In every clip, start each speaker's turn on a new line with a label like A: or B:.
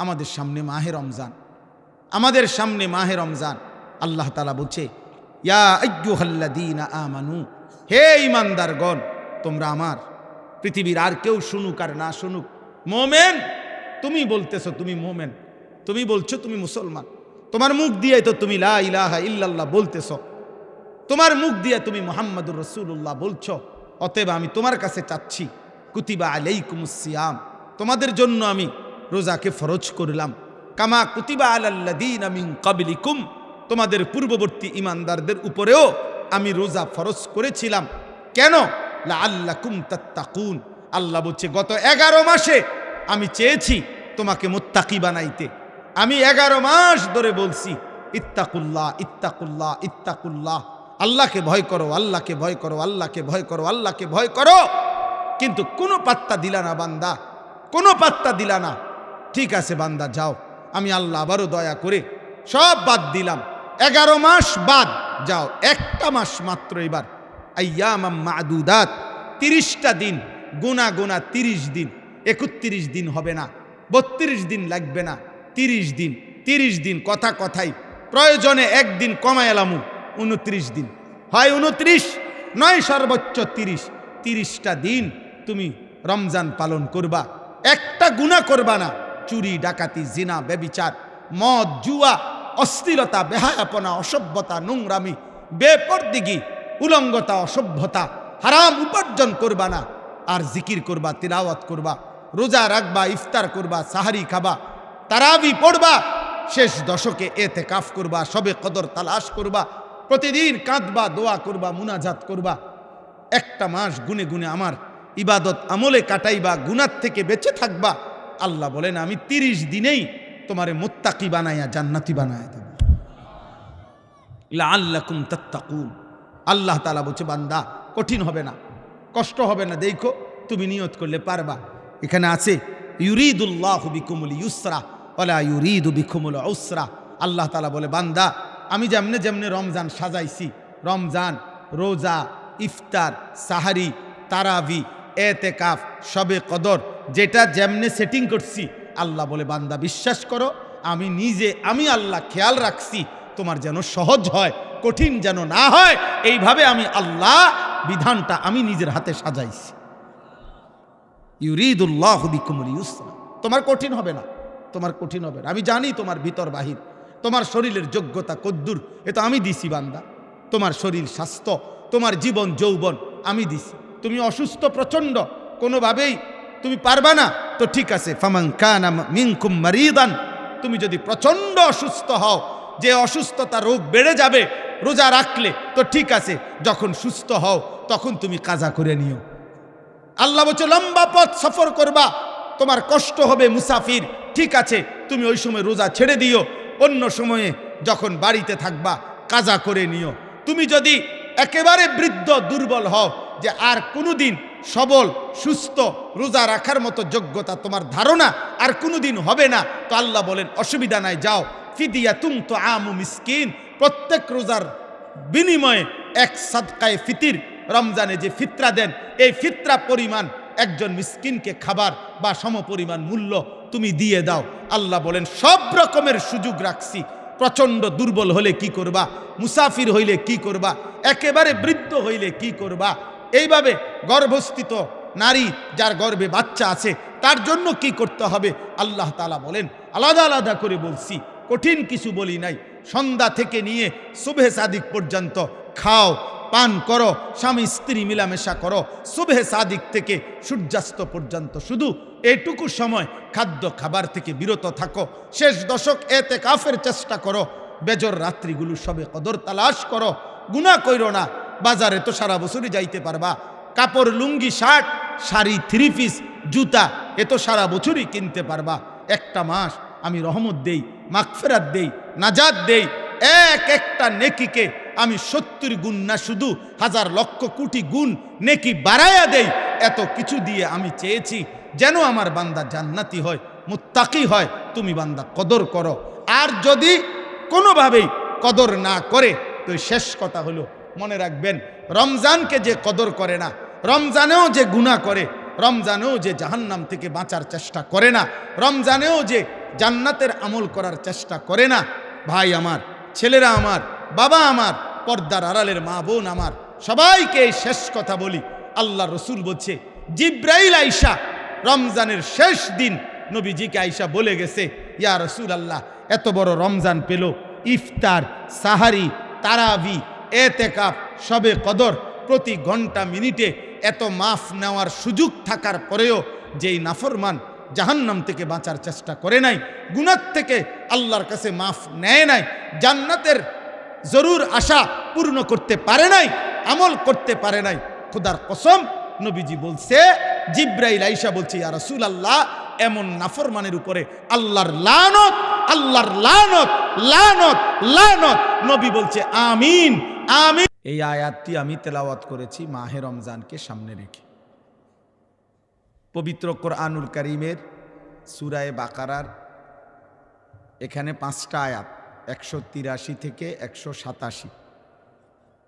A: আমাদের সামনে মাহে রমজান, আমাদের সামনে মাহে রমজান। আল্লাহ তাআলা বলছে, ইয়া আইয়ুহাল্লাযীনা আমানু, হে ঈমানদারগণ, তোমরা আমার, পৃথিবীর আর কেউ শুনুক আর না শুনুক, মোমেন তুমি বলতেছো তুমি মোমেন, তুমি বলছো তুমি মুসলমান, তোমার মুখ দিয়ে তো তুমি লা ইলাহা ইল্লাল্লাহ বলতেছো, তোমার মুখ দিয়ে তুমি মুহাম্মাদুর রাসূলুল্লাহ বলছো। অতএব আমি তোমার কাছে চাচ্ছি, কুতিবা আলাইকুমুস সিয়াম, তোমাদের জন্য আমি রোজাকে ফরজ করলাম, কামা কুতিবা আলাল্লাযীনা মিন ক্বাবলিকুম, তোমাদের পূর্ববর্তী ঈমানদারদের উপরেও আমি রোজা ফরজ করেছিলাম। কেন? লাআল্লাকুম তাত্তাকুন। আল্লাহ বলছে, গত 11 মাসে আমি চেয়েছি তোমাকে মুত্তাকি বানাইতে। আমি 11 মাস ধরে বলছি, ইত্তাকুল্লাহ ইত্তাকুল্লাহ ইত্তাকুল্লাহ, আল্লাহকে ভয় করো, আল্লাহকে ভয় করো, আল্লাহকে ভয় করো, আল্লাহকে ভয় করো। কিন্তু কোনো পাত্তা দিলা না বান্দা, কোনো পাত্তা দিলা না। ঠিক আছে বান্দা, যাও, আমি আল্লাহ আবারও দয়া করে সব বাদ দিলাম। 11 মাস বাদ, যাও, একটা মাস মাত্র এবার, আইয়ামাম মাদুদাত, 30টা দিন, গোনা গোনা 30 দিন, 31 দিন হবে না, 32 দিন লাগবে না, 30 দিন, 30 দিন, কথা কথাই, প্রয়োজনে একদিন কমায় এলামু, 29 দিন, হয় 29 নয় সর্বোচ্চ 30, 30টা দিন তুমি রমজান পালন করবা, একটা গুনাহ করবা না। চুরি, ডাকাতি, জিনা, ব্যভিচার, মদ, জুয়া, অশ্লীলতা, বেহায়াপনা, অসভ্যতা, নোংরামি, বেপরদিগি, উলঙ্গতা, অসভ্যতা, হারাম উপার্জন করবা না। আর জিকির করবা, তিলাওয়াত করবা, রোজা রাখবা, ইফতার করবা, সাহারি খাবা, তারাবি পড়বা, শেষ দশকে এতেকাফ করবা, সবে কদর তালাশ করবা, প্রতিদিন কাঁদবা, দোয়া করবা, মুনাজাত করবা। একটা মাস গুনে গুনে আমার ইবাদত আমলে কাটাইবা, গুনার থেকে বেঁচে থাকবা। আল্লাহ বলেন, আমি 30 দিনেই তোমারে মুত্তাকি বানাইয়া জান্নাতি বানায়া দেব। লাআল্লাকুম তাত্তাকুন। আল্লাহ তাআলা বলছে, বান্দা কঠিন হবে না, কষ্ট হবে না, দেখো তুমি নিয়ত করলে পারবা। এখানে আছে, ইউরিদুল্লাহু বিকুমুল ইউসরা ওয়ালা ইউরিদু বিকুমুল উসরা। আল্লাহ তাআলা বলে, বান্দা আমি যেমনে যেমনে রমজান সাজাইছি, রমজান, রোজা, ইফতার, সাহারি, তারাবি, এতেকাফ, শবে কদর, যেটা যেমনে সেটিং করছি, আল্লাহ বলে, বান্দা বিশ্বাস করো, আমি নিজে, আমি আল্লাহ খেয়াল রাখছি তোমার যেন সহজ হয়, কঠিন যেন না হয়। এইভাবে আমি আল্লাহ বিধানটা আমি নিজের হাতে সাজাইছি। ইউরিদুল্লাহু বিকুমুল ইউসরা, তোমার কঠিন হবে না, তোমার কঠিন হবে না। আমি জানি তোমার ভিতর বাহির, তোমার শরীরের যোগ্যতা কদ্দুর, এ তো আমি দিছি বান্দা। তোমার শরীর স্বাস্থ্য, তোমার জীবন যৌবন আমি দিছি। তুমি অসুস্থ প্রচণ্ড, কোনোভাবেই তুমি পারবা না, তো ঠিক আছে, ফামান কানা মিনকুম মারিদান, তুমি যদি প্রচণ্ড অসুস্থ হও, যে অসুস্থতা রোগ বেড়ে যাবে রোজা রাখলে, তো ঠিক আছে, যখন সুস্থ হও তখন তুমি কাজা করে নিও। আল্লাহ বলছে, লম্বা পথ সফর করবা, তোমার কষ্ট হবে, মুসাফির, ঠিক আছে, তুমি ওই সময় রোজা ছেড়ে দিও, অন্য সময়ে যখন বাড়িতে থাকবা কাজা করে নিও। তুমি যদি একেবারে বৃদ্ধ দুর্বল হও, যে আর কোনোদিন সবল সুস্থ রোজা রাখার মতো যোগ্যতা তোমার ধারণা আর কোনোদিন হবে না, তো আল্লাহ বলেন, অসুবিধা নাই, যাও, ফিদিয়াতুম তুআমু মিসকিন, প্রত্যেক রোজার বিনিময়ে এক সাদকায়ে ফিতির, রমজানে যে ফিতরা দেন, এই ফিতরা পরিমাণ একজন মিসকিনকে খাবার বা সমপরিমাণ মূল্য তুমি দিয়ে দাও। আল্লাহ বলেন, সব রকমের সুযোগ রাখছি। প্রচণ্ড দুর্বল হলে কি করবা, মুসাফির হইলে কি করবা, একেবারে বৃদ্ধ হইলে কি করবা, এইভাবে গর্ভস্থিত নারী, যার গর্ভে বাচ্চা আছে, তার জন্য কি করতে হবে, আল্লাহ তাআলা বলেন, আলাদা আলাদা করে বলছি, কঠিন কিছু বলি নাই। সন্ধ্যা থেকে নিয়ে সুবহে সাদিক পর্যন্ত খাও, পান করো, স্বামী স্ত্রী মিলামেশা করো, সুবহে সাদিক থেকে সূর্যাস্ত পর্যন্ত শুধু এইটুকু সময় খাদ্য খাবার থেকে বিরত থাকো। শেষ দশক এতেকাফের চেষ্টা করো, বেজর রাত্রিগুলো সবে কদর তালাশ করো, গুনাহ কইরো না। বাজারে তো সারা বছরই যাইতে পারবা, কাপড়, লুঙ্গি, শার্ট, শাড়ি, 3 পিস, জুতা, এ তো সারা বছরই কিনতে পারবা। একটা মাস আমি রহমত দেই, মাগফিরাত দেই, নাজাত দেই, এক একটা নেকিকে আমি 70 গুণ না, শুধু হাজার লক্ষ কোটি গুণ নেকি বাড়ায়া দেই। এত কিছু দিয়ে আমি চেয়েছি যেন আমার বান্দা জান্নাতি হয়, মুত্তাকি হয়। তুমি বান্দা কদর করো। আর যদি কোনোভাবেই কদর না করে, তো শেষ কথা হলো, মনে রাখবেন, রমজানকে যে কদর করে না, রমজানেও যে গুনাহ করে, রমজানেও যে জাহান্নাম থেকে বাঁচার চেষ্টা করে না, রমজানেও যে জান্নাতের আমল করার চেষ্টা করে না? ভাই আমার, ছেলেরা আমার, বাবা আমার, পর্দার আড়ালের মা বোন আমার, সবাইকে এই শেষ কথা বলি। আল্লাহ রসুল বলছে, জিব্রাইল আইসা রমজানের শেষ দিন নবীজিকে আইসা বলে গেছে, ইয়া রসুল আল্লাহ, এত বড় রমজান পেল, ইফতার, সাহারি, তারাবি, এতেকাফ, শবে কদর, প্রতি ঘন্টা মিনিটে এত মাফ নেওয়ার সুযোগ থাকার পরেও যেই নাফরমান জাহান্নাম থেকে বাঁচার চেষ্টা করে নাই, গুনাহ থেকে আল্লাহর কাছে মাফ নেয় নাই, জান্নাতের জরুর আশা পূর্ণ করতে পারে নাই, আমল করতে পারে নাই, খোদার কসম নবীজি বলছে, জিব্রাইল আইসা বলছে, ইয়া রাসূলুল্লাহ, এমন নাফরমানের উপরে আল্লাহর লানত, আল্লাহর লানত, লানত, লানত। নবী বলছে আমিন, আমিন। এই আয়াতটি আমি তেলাওয়াত করেছি মাহে রমজানকে সামনে রেখে। পবিত্র কোরআনুল কারীমের সূরা বাকারার এখানে 5টা আয়াত, 183 থেকে 187,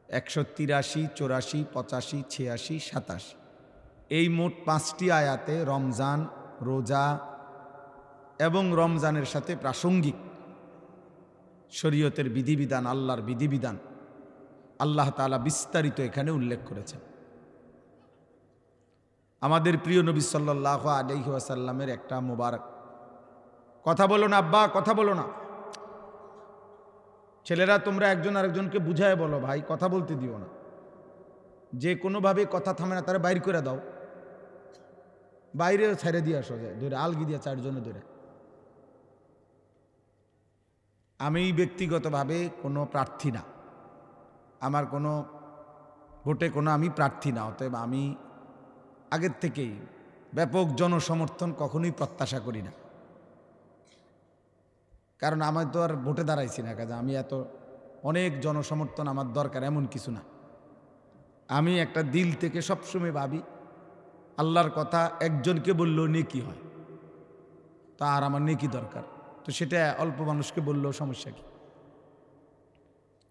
A: 183, 84, 85, 86, 87, এই মোট 5টি আয়াতে রমজান, রোজা এবং রমজানের সাথে প্রাসঙ্গিক শরীয়তের বিধিবিধান, আল্লাহর বিধিবিধান আল্লাহ তাআলা বিস্তারিত এখানে উল্লেখ করেছেন। আমাদের প্রিয় নবী সাল্লাল্লাহু আলাইহি ওয়াসাল্লামের একটা মোবারক কথা বলো না আব্বা, কথা বলো না। ছেলেরা তোমরা একজন আরেকজনকে বুঝায় বলো, ভাই কথা বলতে দিও না, যে কোনোভাবে কথা থামে না তারা বাইর করে দাও, বাইরে ছেড়ে দিয়ে আসো, যায় ধরে আলগি দিয়া 4 জনে ধরে। আমি ব্যক্তিগতভাবে কোনো প্রার্থী না, আমার কোনো ভোটে কোনো আমি প্রার্থী না, অতএব আমি আগের থেকেই ব্যাপক জনসমর্থন কখনোই প্রত্যাশা করি না, কারণ আমার তো আর ভোটে দাঁড়াইছি না, কাজে আমি এত অনেক জনসমর্থন আমার দরকার এমন কিছু না। আমি একটা দিল থেকে সবসময় ভাবি, আল্লাহর কথা একজনকে বললেও নেকি হয়, তা আর আমার নেকি দরকার, তো সেটা অল্প মানুষকে বললেও সমস্যা কি।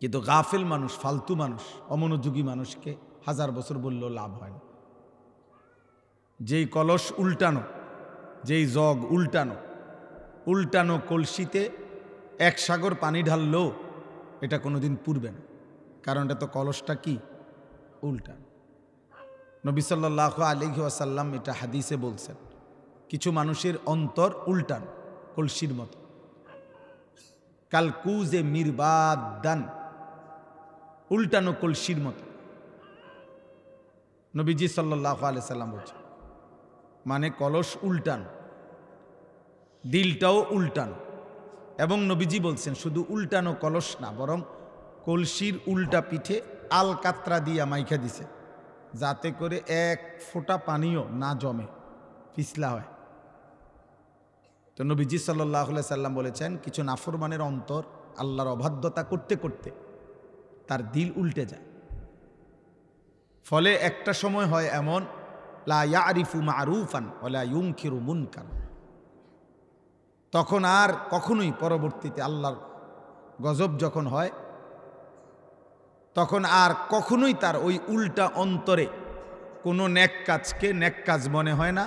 A: কিন্তু গাফেল মানুষ, ফালতু মানুষ, অমনোযোগী মানুষকে 1000 বছর বললেও লাভ হয় না। যেই কলস উল্টানো, যেই জগ উল্টানো, উল্টানো কলসিতে 1 সাগর পানি ঢাললেও এটা কোনোদিন পুরবে না, কারণ এটা তো কলসটা কি উল্টানো। নবী সাল্লাল্লাহু আলাইহি ওয়াসাল্লাম এটা হাদিসে বলছেন, কিছু মানুষের অন্তর উল্টানো কলসির মতো, কালকুজে মিরবাদান, উল্টানো কলসির মতো। নবীজি সাল্লাল্লাহু আলাইহি সাল্লাম বলছেন, মানে কলস উল্টানো, দিলটাও উল্টানো। এবং নবীজি বলছেন শুধু উল্টানো কলস না, বরং কলসির উল্টা পিঠে আলকাতরা দিয়া মাইখা দিছে, যাতে করে 1 ফোঁটা পানিও না জমে, পিছলা হয়। তো নবীজি সাল্লাল্লাহু আলাইহি সাল্লাম বলেছেন, কিছু নাফরমানের অন্তর আল্লাহর অবাধ্যতা করতে করতে তার দিল উল্টে যায়, ফলে একটা সময় হয় এমন, লা ইয়ারিফু মারুফান ওয়ালা ইউনকিরু মুনকার, তখন আর কখনোই পরবর্তীতে আল্লাহর গজব যখন হয়, তখন আর কখনোই তার ওই উল্টা অন্তরে কোনো নেক কাজকে নেক কাজ মনে হয় না,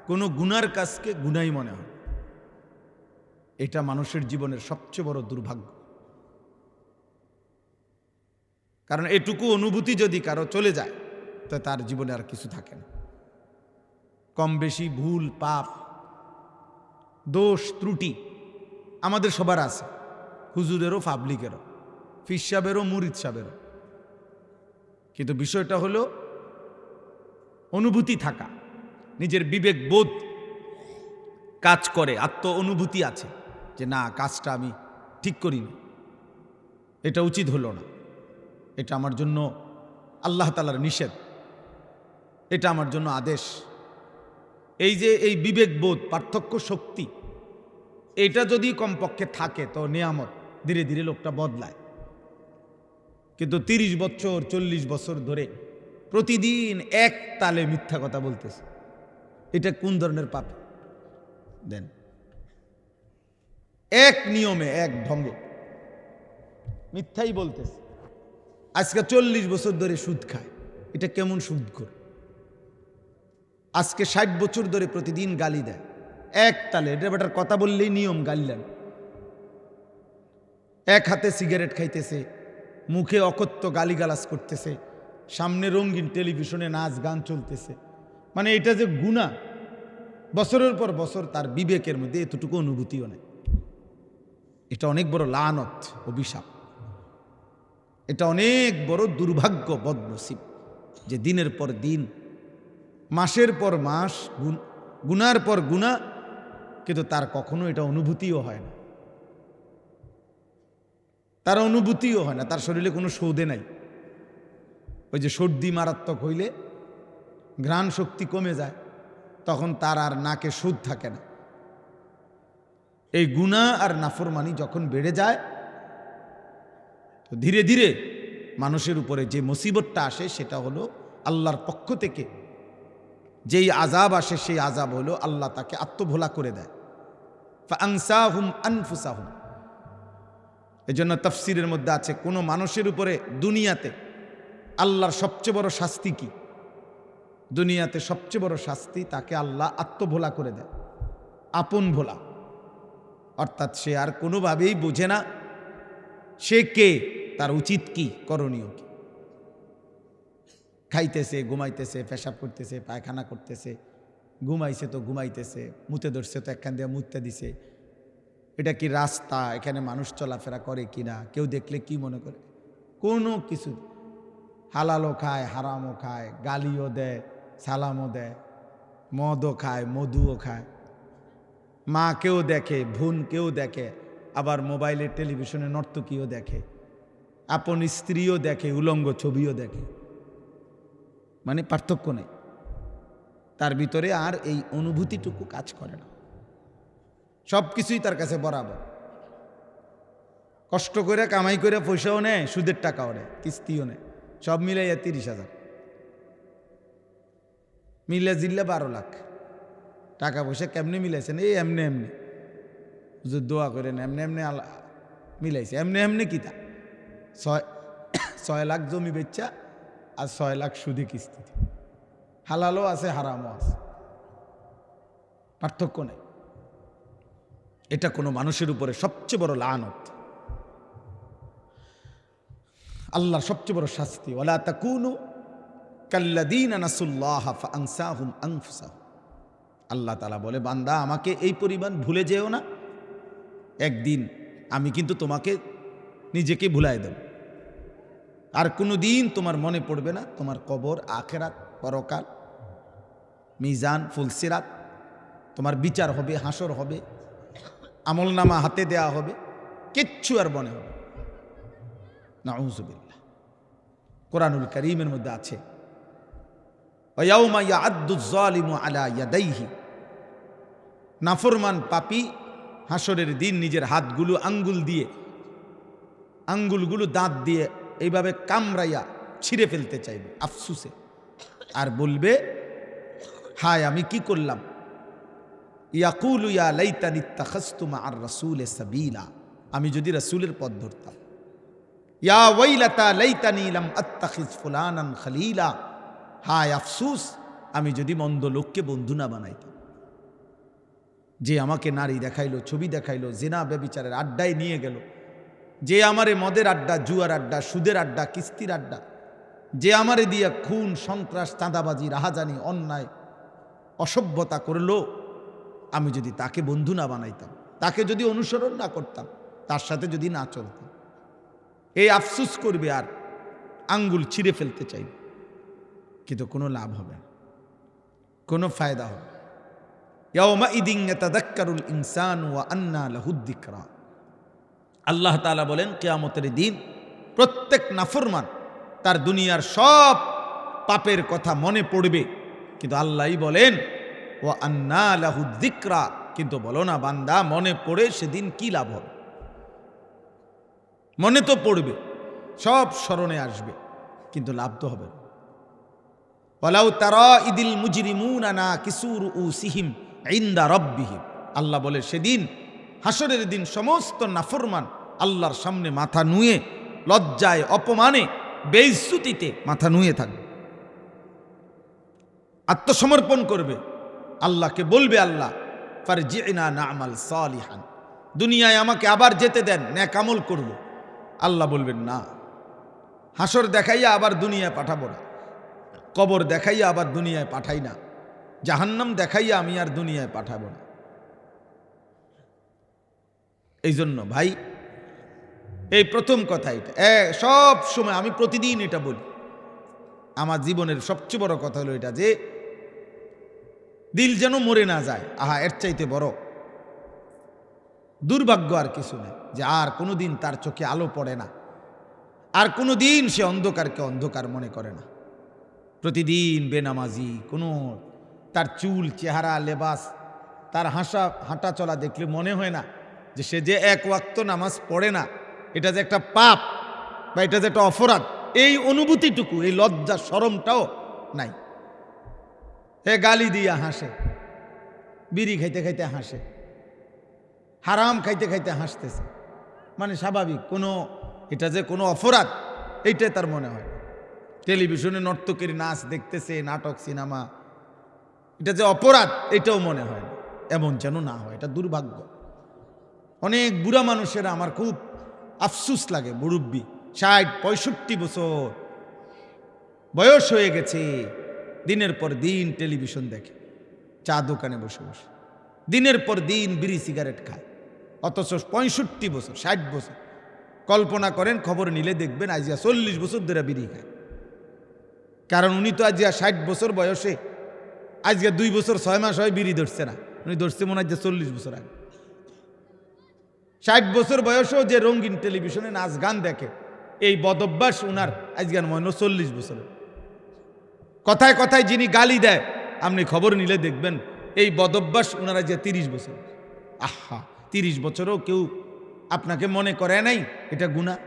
A: কোনো গুনার কাজকে গুনাই মনে হয়। এটা মানুষের জীবনের সবচেয়ে বড় দুর্ভাগ্য, কারণ এটুকু অনুভূতি যদি কারো চলে যায় তো তার জীবনে আর কিছু থাকে না। কম বেশি ভুল, পাপ, দোষ, ত্রুটি আমাদের সবার আছে, হুজুরেরও, পাবলিকেরও, ফির সাহেবেরও, মুরিদ সাহেবেরও। কিন্তু বিষয়টা হলো অনুভূতি থাকা, নিজের বিবেক বোধ কাজ করে, আত্ম অনুভূতি আছে যে না, কাজটা আমি ঠিক করিনি, এটা উচিত হলো না, এটা আমার জন্য আল্লাহ তাআলার নিষেধ, এটা আমার জন্য আদেশ। এই যে এই বিবেকবোধ, পার্থক্য শক্তি, এটা যদি কমপক্ষে থাকে তো নিয়ামত, ধীরে ধীরে লোকটা বদলায়। কিন্তু 30 বছর 40 বছর ধরে প্রতিদিন এক তালে মিথ্যা কথা বলতেছে, এটা কোন ধরনের পাপ দেন? এক নিয়মে, এক ঢঙ্গে মিথ্যাই বলতেছে। আজকে 40 বছর ধরে সুদ খায়, এটা কেমন সুদখোর? আজকে 60 বছর ধরে প্রতিদিন গালি দেয়, এক তালে, এটা বেটার কথা বললেই নিয়ম গাইলেন। এক হাতে সিগারেট খাইতেছে, মুখে অকথ্য গালিগালাজ করতেছে, সামনে রঙিন টেলিভিশনে নাচ গান চলতেছে। মানে এটা যে গুনাহ, বছরের পর বছর তার বিবেকের মধ্যে এতটুকু অনুভূতিও নেই। এটা অনেক বড় লানত, অভিশাপ। এটা অনেক বড় দুর্ভাগ্য, বদনসিব, যে দিনের পর দিন, মাসের পর মাস গুনার পর গুনাহ, কিন্তু তার কখনো এটা অনুভূতিও হয় না। তার অনুভূতিও হয় না, তার শরীরে কোনো সৌদে নাই। ওই যে সর্দি মারাত্মক হইলে ঘ্রাণ শক্তি কমে যায়, তখন তার আর নাকে সুদ থাকে না। এই গুনাহ আর নাফরমানি যখন বেড়ে যায়, তো ধীরে ধীরে মানুষের উপরে যে মুসিবতটা আসে সেটা হলো আল্লাহর পক্ষ থেকে যেই আযাব আসে, সেই আযাব হলো আল্লাহ তাকে আত্মভোলা করে দেয়। ফাআনসাহুম আনফুসাহুম। এজন্য তাফসীরের মধ্যে আছে, কোনো মানুষের উপরে দুনিয়াতে আল্লাহর সবচেয়ে বড় শাস্তি কি? দুনিয়াতে সবচেয়ে বড় শাস্তি, তাকে আল্লাহ আত্মভোলা করে দেয়, আপন ভোলা। অর্থাৎ সে আর কোনোভাবেই বোঝে না সে কে, তার উচিত কি, করণীয় কি। খাইতেছে, ঘুমাইতেছে, পেশাব করতেছে, পায়খানা করতেছে, ঘুমাইছে তো ঘুমাইতেছে, মুতে ধরছে তো একখান দিয়ে মুততে দিছে। এটা কি রাস্তা? এখানে মানুষ চলাফেরা করে কিনা, কেউ দেখলে কি মনে করে? কোনো কিছু। হালালও খায়, হারামও খায়, গালিও দেয়, সালামও দেয়, মদও খায়, মধুও খায়, মাকেও দেখে, বোনকেও দেখে, আবার মোবাইলে টেলিভিশনে নর্তকীও দেখে, আপন স্ত্রীও দেখে, উলঙ্গ ছবিও দেখে। মানে পার্থক্য নেই তার ভিতরে, আর এই অনুভূতিটুকু কাজ করে না। সব কিছুই তার কাছে বরাবর। কষ্ট করে কামাই করে পয়সাও নেয়, সুদের টাকাও নেয়, কিস্তিও নেয়, সব মিলাইয়া 30,000, মিলে জিল্লে 12 লাখ টাকা পয়সা। কেমনে মিলাইছেন? এই এমনি এমনি, হুজুর দোয়া করেন, এমনি এমনি মিলাইছে। এমনি এমনি কি? তা 6 লাখ জমি বেচা আর 6 লাখ সুদে কিস্তি। হালালও আছে, হারামও আছে, পার্থক্য নেই। এটা কোনো মানুষের উপরে সবচেয়ে বড় লানত, আল্লাহর সবচেয়ে বড় শাস্তি। ওয়ালা তাকুনু কাল্লাযীনা নাসুল্লাহ ফাআনসাহুম আনফুসাহুম। আল্লাহ তাআলা বলে, বান্দা আমাকে এই পরিমাণ ভুলে যেও না, একদিন আমি কিন্তু তোমাকে নিজেকে ভুলাই দেব। আর কোনো দিন তোমার মনে পড়বে না তোমার কবর, আখিরাত, পরকাল, মিজান, ফুলসিরাত, তোমার বিচার হবে, হাসর হবে, আমলনামা হাতে দেয়া হবে, কিচ্ছু আর মনে হবে। নাউযুবিল্লাহ। কোরআনুল কারীমের মধ্যে আছে, ওয়ায়াউমা ইয়াআদ্দুয যালিমু আলা ইয়াদাইহি। নাফরমান পাপী হাসরের দিন নিজের হাতগুলো আঙ্গুলগুলো দাঁত দিয়ে এইভাবে কামড়াইয়া ছিঁড়ে ফেলতে চাইবে আফসুসে, আর বলবে, হায় আমি কি করলাম। ইয়াকুলু ইয়া লাইতানি ইত্তাখাযতু মা'আর রাসূলি সাবিলা। আমি যদি রাসূলের পথ ধরতাম। ইয়া ওয়াইলাতা লাইতানি লাম আত্তাখিজ ফুলানান খলিলা। হায় আফসুস, আমি যদি মন্দ লোককে বন্ধু না বানাইতাম। যে আমাকে নারী দেখাইলো, ছবি দেখাইলো, জিনা ব্যভিচারের আড্ডায় নিয়ে গেল, যে আমারে মদের আড্ডা, জুয়ার আড্ডা, সুদের আড্ডা, কিস্তির আড্ডা, যে আমারে দিয়া খুন, সন্ত্রাস, চাঁদাবাজি, রাহাজানি, অন্যায়, অসভ্যতা করলো, আমি যদি তাকে বন্ধু না বানাইতাম, তাকে যদি অনুসরণ না করতাম, তার সাথে যদি না চলতাম, এই আফসুস করবে আর আঙ্গুল ছিঁড়ে ফেলতে চাইবে, কিন্তু কোনো লাভ হবে না, কোনো ফায়দা হবে না। ইয়াউমাইদিন ইয়াতাযাক্কারুল ইনসানু ওয়া আন্না লাহুদ যিকরা। আল্লাহ তাআলা বলেন, কিয়ামতের দিন প্রত্যেক নাফরমান তার দুনিয়ার সব পাপের কথা মনে পড়বে, কিন্তু আল্লাহই বলেন, ওয়া আন্না লাহুদ যিকরা। কিন্তু বলো না বান্দা, মনে পড়ে সেদিন কি লাভ হবে? মনে তো পড়বে, সব স্মরণে আসবে, কিন্তু লাভ তো হবে না। ওয়ালাউ তারা ইদিল মুজরিমুনা নাকিসু রুউসিহিম ইনদা রাব্বিহিম। আল্লাহ বলে, সেদিন হাসরের দিন সমস্ত নাফরমান আল্লাহর সামনে মাথা নুয়ে, লজ্জায়, অপমানে, বেইজ্জতিতে মাথা নুয়ে থাকবে, আত্মসমর্পণ করবে, আল্লাহকে বলবে, আল্লাহ ফারজি'না না'মাল সালিহান, দুনিয়ায় আমাকে আবার যেতে দেন, নেক আমল করব। আল্লাহ বলবেন না, হাসর দেখাইয়া আবার দুনিয়ায় পাঠাবো না, কবর দেখাইয়া আবার দুনিয়ায় পাঠাই না, জাহান্নাম দেখাইয়া আমি আর দুনিয়ায় পাঠাবো না। এই জন্য ভাই, এই প্রথম কথা এটা সব সময় আমি প্রতিদিন এটা বলি। আমার জীবনের সবচেয়ে বড় কথা হলো এটা যে দিল যেন মরে না যায়। আহা, এর চাইতে বড় দুর্ভাগ্য আর কিছু নেই, যে আর কোনোদিন তার চোখে আলো পড়ে না, আর কোনোদিন সে অন্ধকারকে অন্ধকার মনে করে না। প্রতিদিন বেনামাজি, কোনো তার চুল, চেহারা, লেবাস, তার হাঁটা চলা দেখলে মনে হয় না যে সে যে এক ওয়াক্ত নামাজ পড়ে না, এটা যে একটা পাপ বা এটা যে একটা অপরাধ, এই অনুভূতিটুকু, এই লজ্জা শরমটাও নাই। হে গালি দিয়া হাসে, বিড়ি খাইতে খাইতে হাসে, হারাম খাইতে খাইতে হাসতেছে, মানে স্বাভাবিক, কোনো এটা যে কোনো অপরাধ এইটাই তার মনে হয়। টেলিভিশনে নর্তকের নাচ দেখতেছে, নাটক, সিনেমা, এটা যে অপরাধ এটাও মনে হয় না। এমন যেন না হয়, এটা দুর্ভাগ্য। অনেক বুড়া মানুষেরা আমার খুব আফসুস লাগে, মুরব্বী 60-65 বছর বয়স হয়ে গেছে, দিনের পর দিন টেলিভিশন দেখে, চা দোকানে বসে বসে দিনের পর দিন বিড়ি সিগারেট খায়, অথচ 65 বছর 60 বছর। কল্পনা করেন, খবর নিলে দেখবেন আজিয়া 40 বছর ধরে বিড়ি খায়। কারণ উনি তো আজিয়া 60 বছর বয়সে, আজকে 2 বছর 6 মাস হয় বিড়ি ধরছে না, উনি ধরছে মনে হয় 40 বছর আগে। 60 বছর বয়সেও যে রঙিন টেলিভিশনে নাচ গান দেখে, এই বদভ্যাস উনার আজকের মনে 40 বছর। কথায় কথায় যিনি গালি দেয়, আপনি খবর নিলে দেখবেন এই বদভ্যাস উনারা যে 30 বছর। আহা, 30 বছরও কেউ আপনাকে মনে করে নাই এটা গুনাহ?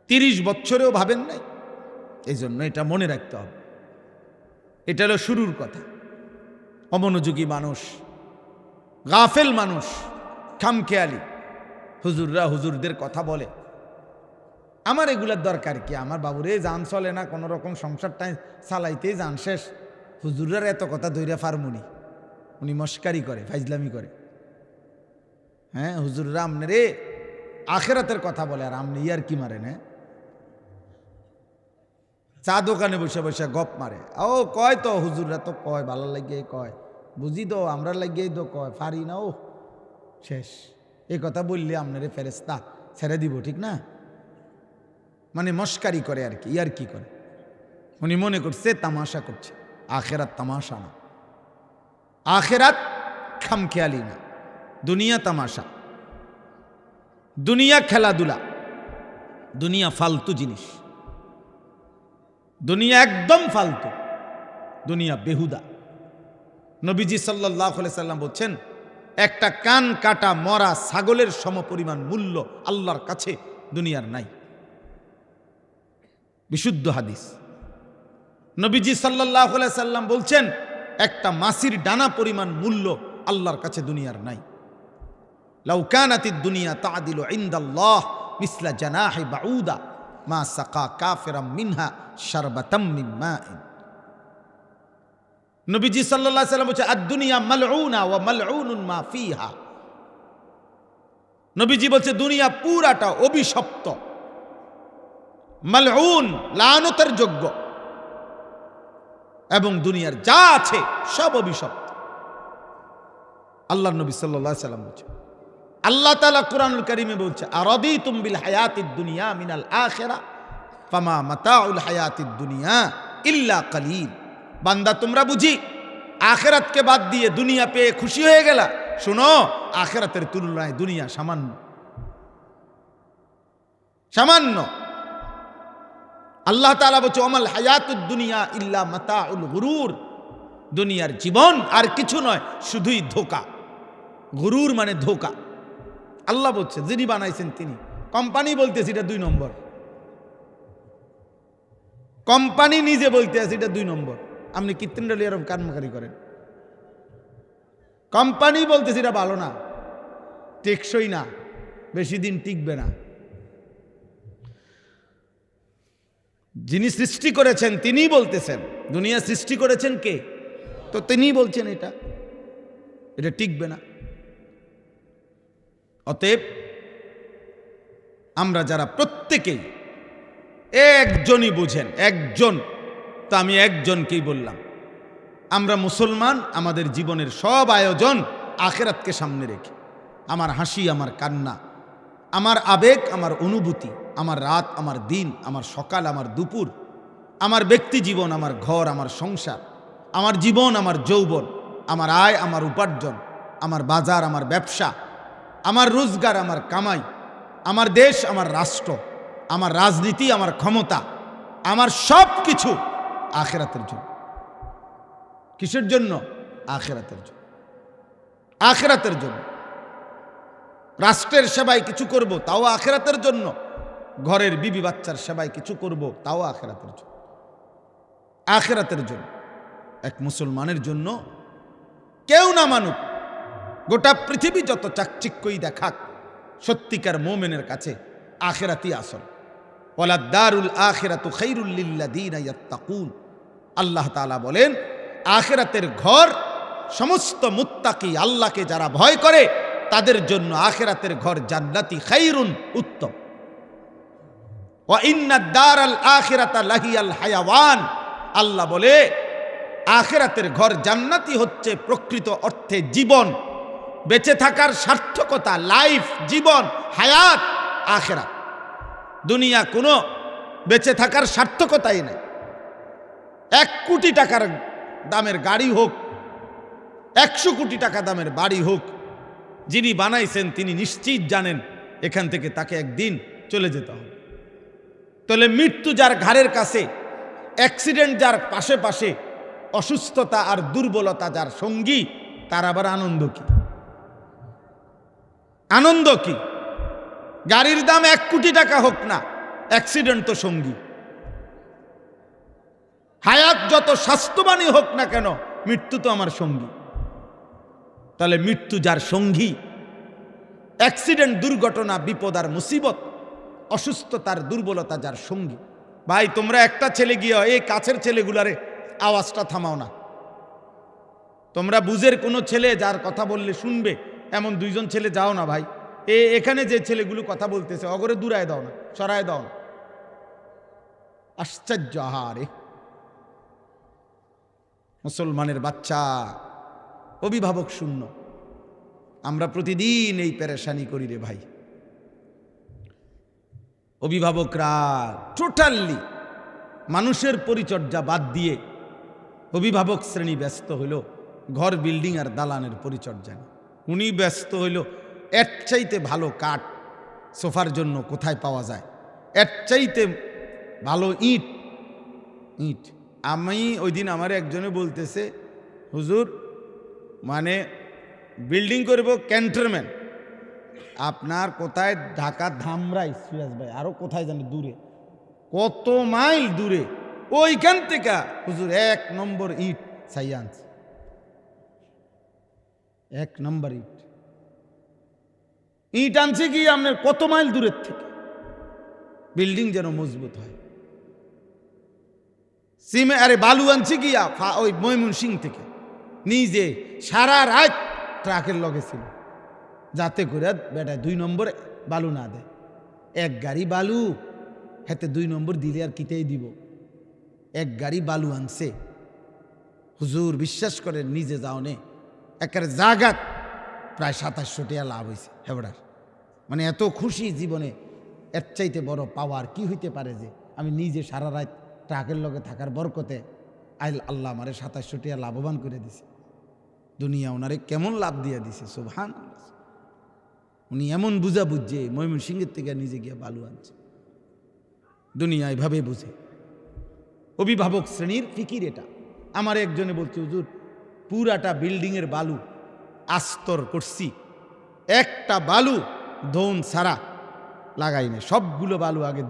A: 30 বছরেও ভাবেন নাই? এই জন্য এটা মনে রাখতে হবে। এটা হলো শুরুর কথা। অমনোযোগী মানুষ, গাফেল মানুষ, খামখেয়ালি, হুজুররা হুজুরদের কথা বলে, আমার এগুলার দরকার কি? আমার বাবুরে জান চলে না, কোনো রকম সংসারটা চালাইতেই জান শেষ, হুজুররার এত কথা ধৈর্য ফার্মুনি, উনি মস্কারি করে, ফাইজলামি করে। হ্যাঁ, হুজুররা আমনে রে আখেরাতের কথা বলে, আর আমনে ইয়ার কি মারেন? হ্যাঁ, চা দোকানে বসে বসে গপ মারে। ও কয় তো হুজুররা তো কয়, ভালো লাগিয়ে কয়, বুঝি তো আমরা লাগিয়েই তো কয়, পারি না, ও শেষ। এই কথা বললে আপনারে ফেরেশতা ছেড়ে দিব, ঠিক না? মানে মস্কারি করে আর কি, ইয়ার কি করে। উনি মনে করছে তামাশা করছে। আখেরাত তামাশা না, আখেরাত খামখেয়ালি না, দুনিয়া তামাশা, দুনিয়া খেলাধুলা, দুনিয়া ফালতু জিনিস, দুনিয়া একদম ফালতু, দুনিয়া বেহুদা। নবীজি সাল্লাল্লাহু আলাইহি সাল্লাম বলছেন, একটা কান কাটা মরা ছাগলের সমপরিমাণ মূল্য আল্লাহর কাছে দুনিয়ার নাই। বিশুদ্ধ হাদিস। নবীজি সাল্লাল্লাহু আলাইহি সাল্লাম বলছেন, একটা মাছির ডানা পরিমাণ মূল্য আল্লাহর কাছে দুনিয়ার নাই। লাউ কানাতিদ দুনিয়া তা'দিলু ইনদাল্লাহ মিসলা জানাহি বাউদা মা সাকা কাফিরাম মিনহা শারবাতাম মিন মাইন। নবীজি সাল্লাল্লাহু আলাইহি সাল্লাম বলছেন, আদ-দুনিয়া মালউনা ওয়া মালউনুন মা ফিহা। নবীজি বলছে দুনিয়া পুরাটা অভিশপ্ত, মালউন, লানতের যোগ্য, এবং দুনিয়ার যা আছে সব অভিশপ্ত। আল্লাহর নবী সাল্লাল্লাহু আলাইহি সাল্লাম বলছে, আল্লাহ তাআলা কুরআনুল কারীমে বলছে, আরাদিতুম বিল হায়াতিদ দুনিয়া মিনাল আখিরা ফামা মাতাউল হায়াতিদ দুনিয়া ইল্লা কালিল। বান্দা, তোমরা বুঝি আখেরাতকে বাদ দিয়ে দুনিয়া পেয়ে খুশি হয়ে গেলা? শোনো, আখেরাতের তুলনায় দুনিয়া সামান্য, সামান্য। আল্লাহ তাআলা বলছে, ওমাল হায়াতুদ দুনিয়া ইল্লা মাতাউল গুরুর। দুনিয়ার জীবন আর কিছু নয়, শুধুই ধোঁকা। গুরুর মানে ধোঁকা। আল্লাহ বলছে, যিনি বানাইছেন তিনি। কোম্পানি বলতেছে এটা 2 নম্বর, কোম্পানি নিজে বলতে আছে এটা 2 নম্বর। আপনি কৃত্রিম এরকম কারমাকারি করেন। কোম্পানি বলতেছে এটা ভালো না, টেকসই না, বেশি দিন টিকবে না। যিনি সৃষ্টি করেছেন তিনিই বলতেছেন। দুনিয়া সৃষ্টি করেছেন কে? তো তিনিই বলছেন এটা। এটা টিকবে না। অতএব আমরা যারা প্রত্যেকেই একজনই বুঝেন, একজন, তো আমি একজনকেই বললাম, আমরা মুসলমান, আমাদের জীবনের সব আয়োজন আখিরাতকে সামনে রেখে, আমার হাসি, আমার কান্না, আমার আবেগ, আমার অনুভূতি, আমার রাত, আমার দিন, আমার সকাল, আমার দুপুর, আমার ব্যক্তি জীবন, আমার ঘর, আমার সংসার, আমার জীবন, আমার যৌবন, আমার আয়, আমার উপার্জন, আমার বাজার, আমার ব্যবসা, আমার রোজগার, আমার কামাই, আমার দেশ, আমার রাষ্ট্র, আমার রাজনীতি, আমার ক্ষমতা, আমার সব কিছু আখিরাতের জন্য। কিসের জন্য? আখিরাতের জন্য। আখিরাতের জন্য। রাষ্ট্রের সেবায় কিছু করব, তাও আখিরাতের জন্য। ঘরের বিবি বাচ্চার সেবায় কিছু করব, তাও আখিরাতের জন্য। আখিরাতের জন্য। এক মুসলমানের জন্য কেউ না মানুক, গোটা পৃথিবী যত চাকচিক্যই দেখাক, সত্যিকার মুমিনের কাছে আখিরাতই আসল। ওয়ালাদ-দারুল আখিরাতু খায়রুল লিল্লাযীনা ইয়াত্তাকুন। আল্লাহ তাআলা বলেন, আখিরাতের ঘর সমস্ত মুত্তাকি, আল্লাহকে যারা ভয় করে তাদের জন্য আখিরাতের ঘর জান্নাতি, খায়রুন, উত্তম। ওয়া ইন্নাদ-দারাল আখিরাতা লাহিয়াল হায়াওয়ান। আল্লাহ বলে আখিরাতের ঘর জান্নাতি হচ্ছে প্রকৃত অর্থে জীবন, বেঁচে থাকার সার্থকতা, লাইফ, জীবন, হায়াত আখিরাত। দুনিয়া কোনো বেঁচে থাকার সার্থকতাই নেই। 1 কোটি টাকার দামের গাড়ি হোক, 100 কোটি টাকা দামের বাড়ি হোক, যিনি বানাইছেন তিনি নিশ্চিত জানেন এখান থেকে তাকে একদিন চলে যেতে হবে। তাহলে মৃত্যু যার ঘাড়ের কাছে, অ্যাক্সিডেন্ট যার পাশে পাশে, অসুস্থতা আর দুর্বলতা যার সঙ্গী, তার আবার আনন্দ কি? আনন্দ কি? গাড়ির দাম 1 কোটি টাকা হোক না, অ্যাক্সিডেন্ট তো সঙ্গী। হায়াত যত স্বাস্থ্যবানই হোক না কেন, মৃত্যু তো আমার সঙ্গী। তাহলে মৃত্যু যার সঙ্গী, অ্যাক্সিডেন্ট, দুর্ঘটনা, বিপদ আর মুসিবত, অসুস্থতার দুর্বলতা যার সঙ্গী। ভাই তোমরা একটা ছেলে গিয়ে এই কাছের ছেলেগুলারে আওয়াজটা থামাও না। তোমরা বুঝের কোনো ছেলে যার কথা বললে শুনবে এমন 2জন ছেলে যাও না ভাই। এখানে যে ছেলেগুলো কথা বলতেছে অগরে দূরায় দাও না, সরায় দাও না। আশ্চর্য! আহারে, মুসলমানের বাচ্চা অভিভাবক শূন্য। আমরা প্রতিদিন এই পেরেশানি করি রে ভাই। অভিভাবকরা টোটালি মানুষের পরিচর্যা বাদ দিয়ে অভিভাবক শ্রেণী ব্যস্ত হইল ঘর, বিল্ডিং আর দালানের পরিচর্যা। উনি ব্যস্ত হইল এর চাইতে ভালো কাঠ সোফার জন্য কোথায় পাওয়া যায়, এর চাইতে ভালো ইট। আমি ওই দিন আমার একজনে বলতেছে, হুজুর মানে বিল্ডিং করব ক্যান্টনমেন্ট, আপনার কোথায়? ঢাকা ধামরাই, সিরাজ ভাই, আরো কোথায় জানি দূরে, কত মাইল দূরে, ওইখান থেকে হুজুর 1 নম্বর ইট সাইয়ান্স, 1 নম্বর ইট আনছে কি আপনার কত মাইল দূরের থেকে, বিল্ডিং যেন মজবুত হয়। আরে বালু আনছে কি ওই ময়মনসিং থেকে, নিজে সারা রাত ট্রাকের লগে ছিল, যাতে করে বেটা 2 নম্বর বালু না দেয়। 1 গাড়ি বালু হাতে 2 নম্বর দিলে আর কিতেই দিব। 1 গাড়ি বালু আনছে হুজুর, বিশ্বাস করেন নিজে যাও নে একের জাগাত প্রায় 2700 টাকা লাভ হয়েছে হেবড়ার। মানে এত খুশি জীবনে, এর চাইতে বড় পাওয়ার কি হইতে পারে যে আমি নিজে সারা রাত ট্রাকের লগে থাকার বরকতে আল্লাহ আমারে 2700 টাকা লাভবান করে দিছে। দুনিয়া ওনারে কেমন লাভ দিয়ে দিছে, সুবহানাল্লাহ। উনি এমন বুঝা বুঝছে ময়মনসিংহের থেকে নিজে গিয়ে বালু আনছে। দুনিয়া এভাবে বুঝে। অভিভাবক শ্রেণীর ফিকির এটা। আমার একজনে বলছে, হুজুর পুরাটা বিল্ডিংয়ের বালু আস্তর করছি, একটা বালু ধন সারা লাগাই না, সবগুলো বালু আগে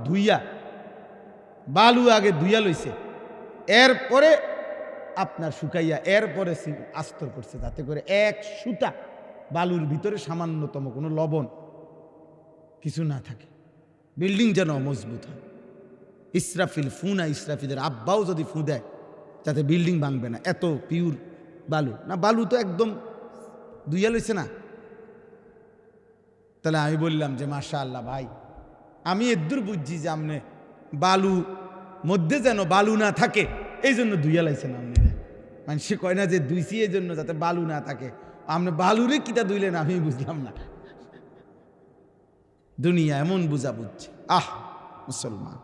A: ধুইয়া লইছে, এরপরে আপনার শুকাইয়া এরপরে আস্তর করছে, যাতে করে 1 সুতা বালুর ভিতরে সামান্যতম কোনো লবণ কিছু না থাকে, বিল্ডিং যেন মজবুত হয়। ইসরাফিলের আব্বাও যদি ফু দেয় যাতে বিল্ডিং ভাঙবে না, এত পিওর বালু না। বালু তো একদম দুইয়া লইছে না? তাহলে আমি বললাম যে মাশাআল্লাহ ভাই, আমি এদূর বুঝছি যে আপনি বালু মধ্যে যেন বালু না থাকে এই জন্য দুইয়া লাইছেন আপনি। মানে সে কয় না যে দুইছি এই জন্য যাতে বালু না থাকে, আপনি বালুরে কিটা দুইলেন আমি বুঝলাম না। দুনিয়া এমন বুঝা বুঝছে। মুসলমান,